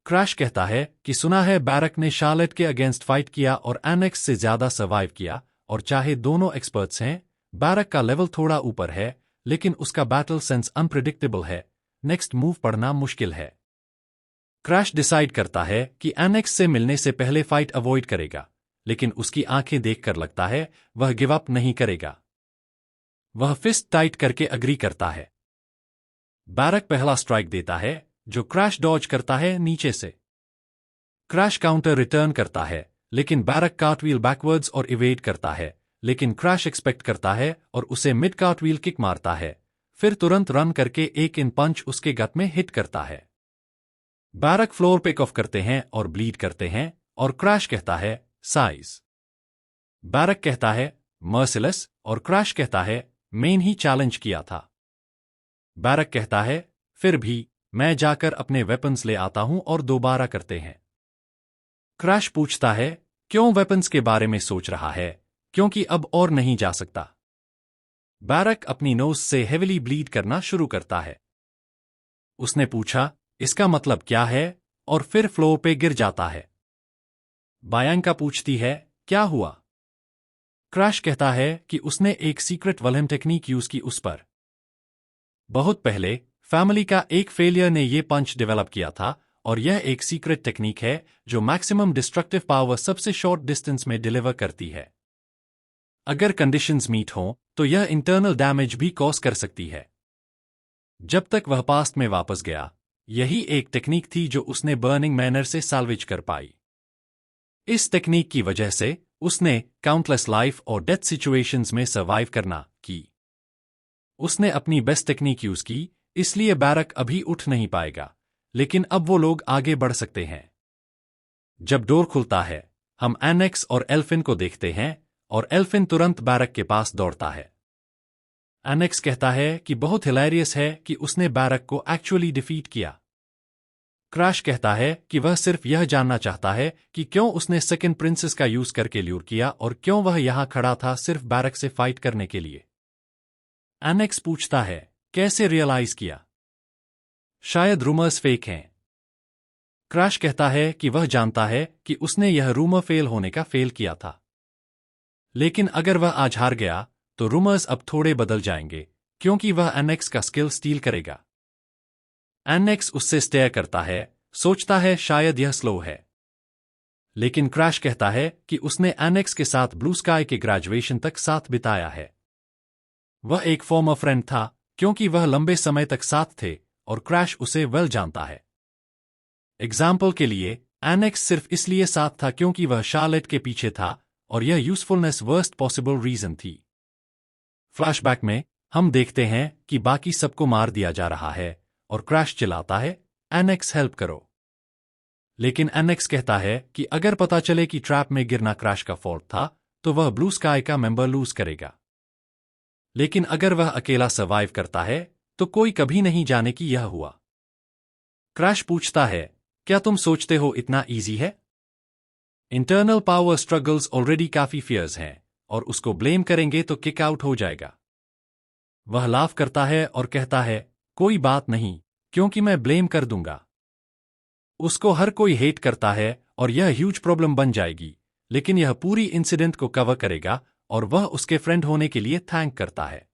क्रैश कहता है कि सुना है बैरक ने शार्लेट के अगेंस्ट फाइट किया और एनेक्स से ज्यादा सर्वाइव किया, और चाहे दोनों एक्सपर्ट्स हैं, बैरक का लेवल थोड़ा ऊपर है, लेकिन उसका बैटल सेंस अनप्रिडिक्टेबल है, नेक्स्ट मूव पढ़ना मुश्किल है। क्रैश डिसाइड करता है कि एनेक्स से मिलने से पहले फाइट अवॉइड करेगा, लेकिन उसकी आंखें देखकर लगता है वह गिव अप नहीं करेगा। वह फिस्ट टाइट करके अग्री करता है। बैरक पहला स्ट्राइक देता है जो क्रैश डॉज करता है नीचे से। क्रैश काउंटर रिटर्न करता है, लेकिन बैरक कार्टव्हील बैकवर्ड्स और इवेड करता है, लेकिन क्रैश एक्सपेक्ट करता है और उसे मिड कार्टव्हील किक मारता है, फिर तुरंत रन करके एक इन पंच उसके गट में हिट करता है। बैरक फ्लोर पिक ऑफ करते हैं और ब्लीड करते हैं, और क्रैश कहता है साइज। बैरक कहता है मर्सिलेस, और क्रैश कहता है मेन ही चैलेंज किया था। बैरक कहता है फिर भी मैं जाकर अपने वेपन्स ले आता हूं और दोबारा करते हैं। क्रैश पूछता है क्यों वेपन्स के बारे में सोच रहा है, क्योंकि अब और नहीं जा सकता। बैरक अपनी नोज से हेविली ब्लीड करना शुरू करता है। उसने पूछा इसका मतलब क्या है, और फिर फ्लोर पे गिर जाता है। बायांका पूछती है क्या हुआ। क्रैश कहता है कि उसने एक सीक्रेट वलहम टेक्निक यूज की उस पर। बहुत पहले फैमिली का एक फेलियर ने ये पंच डेवलप किया था, और यह एक सीक्रेट टेक्निक है जो मैक्सिमम डिस्ट्रक्टिव पावर सबसे शॉर्ट डिस्टेंस में डिलीवर करती है। अगर कंडीशंस मीट हों तो यह इंटरनल डैमेज भी कॉज कर सकती है। जब तक वह पास्ट में वापस गया, यही एक टेक्निक थी जो उसने बर्निंग मैनर से साल्वेज कर पाई। इस टेक्निक की वजह से उसने काउंटलेस लाइफ और डेथ सिचुएशंस में सर्वाइव करना की। उसने अपनी बेस्ट टेक्निक यूज की, इसलिए बैरक अभी उठ नहीं पाएगा, लेकिन अब वो लोग आगे बढ़ सकते हैं। जब डोर खुलता है, हम एनेक्स और एल्फिन को देखते हैं, और एल्फिन तुरंत बैरक के पास दौड़ता है। एनेक्स कहता है कि बहुत हिलेरियस है कि उसने बैरक को एक्चुअली डिफीट किया। क्रैश कहता है कि वह सिर्फ यह जानना चाहता है कि क्यों उसने सेकंड प्रिंसेस का यूज करके ल्यूर किया और क्यों वह यहां खड़ा था सिर्फ बैरक से फाइट करने के लिए। एनेक्स पूछता है कैसे रियलाइज किया? शायद रूमर्स फेक हैं। क्रैश कहता है कि वह जानता है कि उसने यह रूमर फेल होने का फेल किया था, लेकिन अगर वह आज हार गया तो रूमर्स अब थोड़े बदल जाएंगे, क्योंकि वह एनेक्स का स्किल स्टील करेगा। एनेक्स उससे स्टेयर करता है, सोचता है शायद यह स्लो है, लेकिन क्रैश कहता है कि उसने एनेक्स के साथ ब्लू स्काई के ग्रेजुएशन तक साथ बिताया है। वह एक फॉर्मर फ्रेंड था क्योंकि वह लंबे समय तक साथ थे और क्रैश उसे वेल जानता है। एग्जाम्पल के लिए, एनेक्स सिर्फ इसलिए साथ था क्योंकि वह शार्लेट के पीछे था और यह यूजफुलनेस वर्स्ट पॉसिबल रीजन थी। फ्लैशबैक में हम देखते हैं कि बाकी सबको मार दिया जा रहा है और क्रैश चिल्लाता है, एनेक्स हेल्प करो। लेकिन एनेक्स कहता है कि अगर पता चले कि ट्रैप में गिरना क्रैश का फॉल्ट था तो वह ब्लू स्काई का मेंबर लूज करेगा। लेकिन अगर वह अकेला सर्वाइव करता है तो कोई कभी नहीं जाने कि यह हुआ। क्रैश पूछता है, क्या तुम सोचते हो इतना इजी है? इंटरनल पावर स्ट्रगल्स ऑलरेडी काफी फियर्स हैं और उसको ब्लेम करेंगे तो किक आउट हो जाएगा। वह लाफ करता है और कहता है, कोई बात नहीं, क्योंकि मैं ब्लेम कर दूंगा। उसको हर कोई हेट करता है और यह ह्यूज प्रॉब्लम बन जाएगी, लेकिन यह पूरी इंसिडेंट को कवर करेगा और वह उसके फ्रेंड होने के लिए थैंक करता है।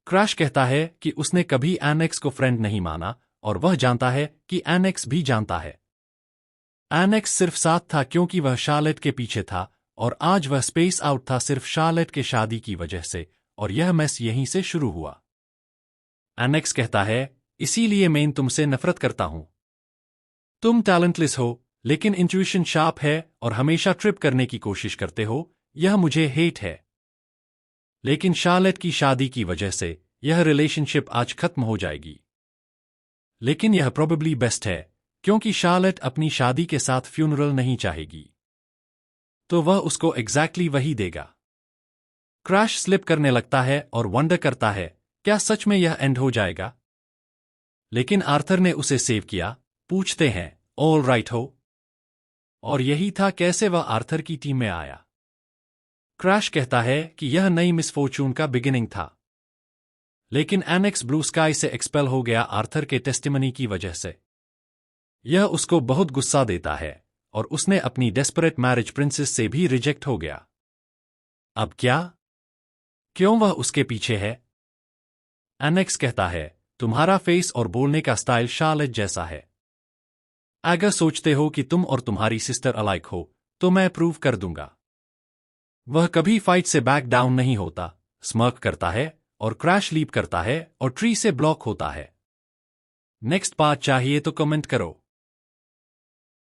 क्रैश कहता है कि उसने कभी एनेक्स को फ्रेंड नहीं माना और वह जानता है कि एनेक्स भी जानता है। एनेक्स सिर्फ साथ था क्योंकि वह शार्लेट के पीछे था और आज वह स्पेस आउट था सिर्फ शार्लेट के शादी की वजह से, और यह मैस यहीं से शुरू हुआ। एनेक्स कहता है, इसीलिए मैं तुमसे नफरत करता हूं। तुम टैलेंटलेस हो, लेकिन इंट्यूशन शार्प है और हमेशा ट्रिप करने की कोशिश करते हो, यह मुझे हेट है। लेकिन शार्लेट की शादी की वजह से यह रिलेशनशिप आज खत्म हो जाएगी। लेकिन यह प्रोबेबली बेस्ट है, क्योंकि शार्लेट अपनी शादी के साथ फ्यूनरल नहीं चाहेगी, तो वह उसको एग्जैक्टली वही देगा। क्रैश स्लिप करने लगता है और वंडर करता है, क्या सच में यह एंड हो जाएगा? लेकिन आर्थर ने उसे सेव किया। पूछते हैं, ऑल राइट हो? और यही था कैसे वह आर्थर की टीम में आया। क्रैश कहता है कि यह नई मिसफॉर्चून का बिगिनिंग था। लेकिन एनेक्स ब्लू स्काई से एक्सपेल हो गया आर्थर के टेस्टिमनी की वजह से। यह उसको बहुत गुस्सा देता है और उसने अपनी डेस्परेट मैरिज प्रिंसेस से भी रिजेक्ट हो गया। अब क्या? क्यों वह उसके पीछे है? एनेक्स कहता है, तुम्हारा फेस और बोलने का स्टाइल शार्लेट जैसा है। अगर सोचते हो कि तुम और तुम्हारी सिस्टर अलाइक हो तो मैं प्रूव कर दूंगा। वह कभी फाइट से बैक डाउन नहीं होता, स्मर्क करता है और क्रैश लीप करता है और ट्री से ब्लॉक होता है। नेक्स्ट पार्ट चाहिए तो कमेंट करो।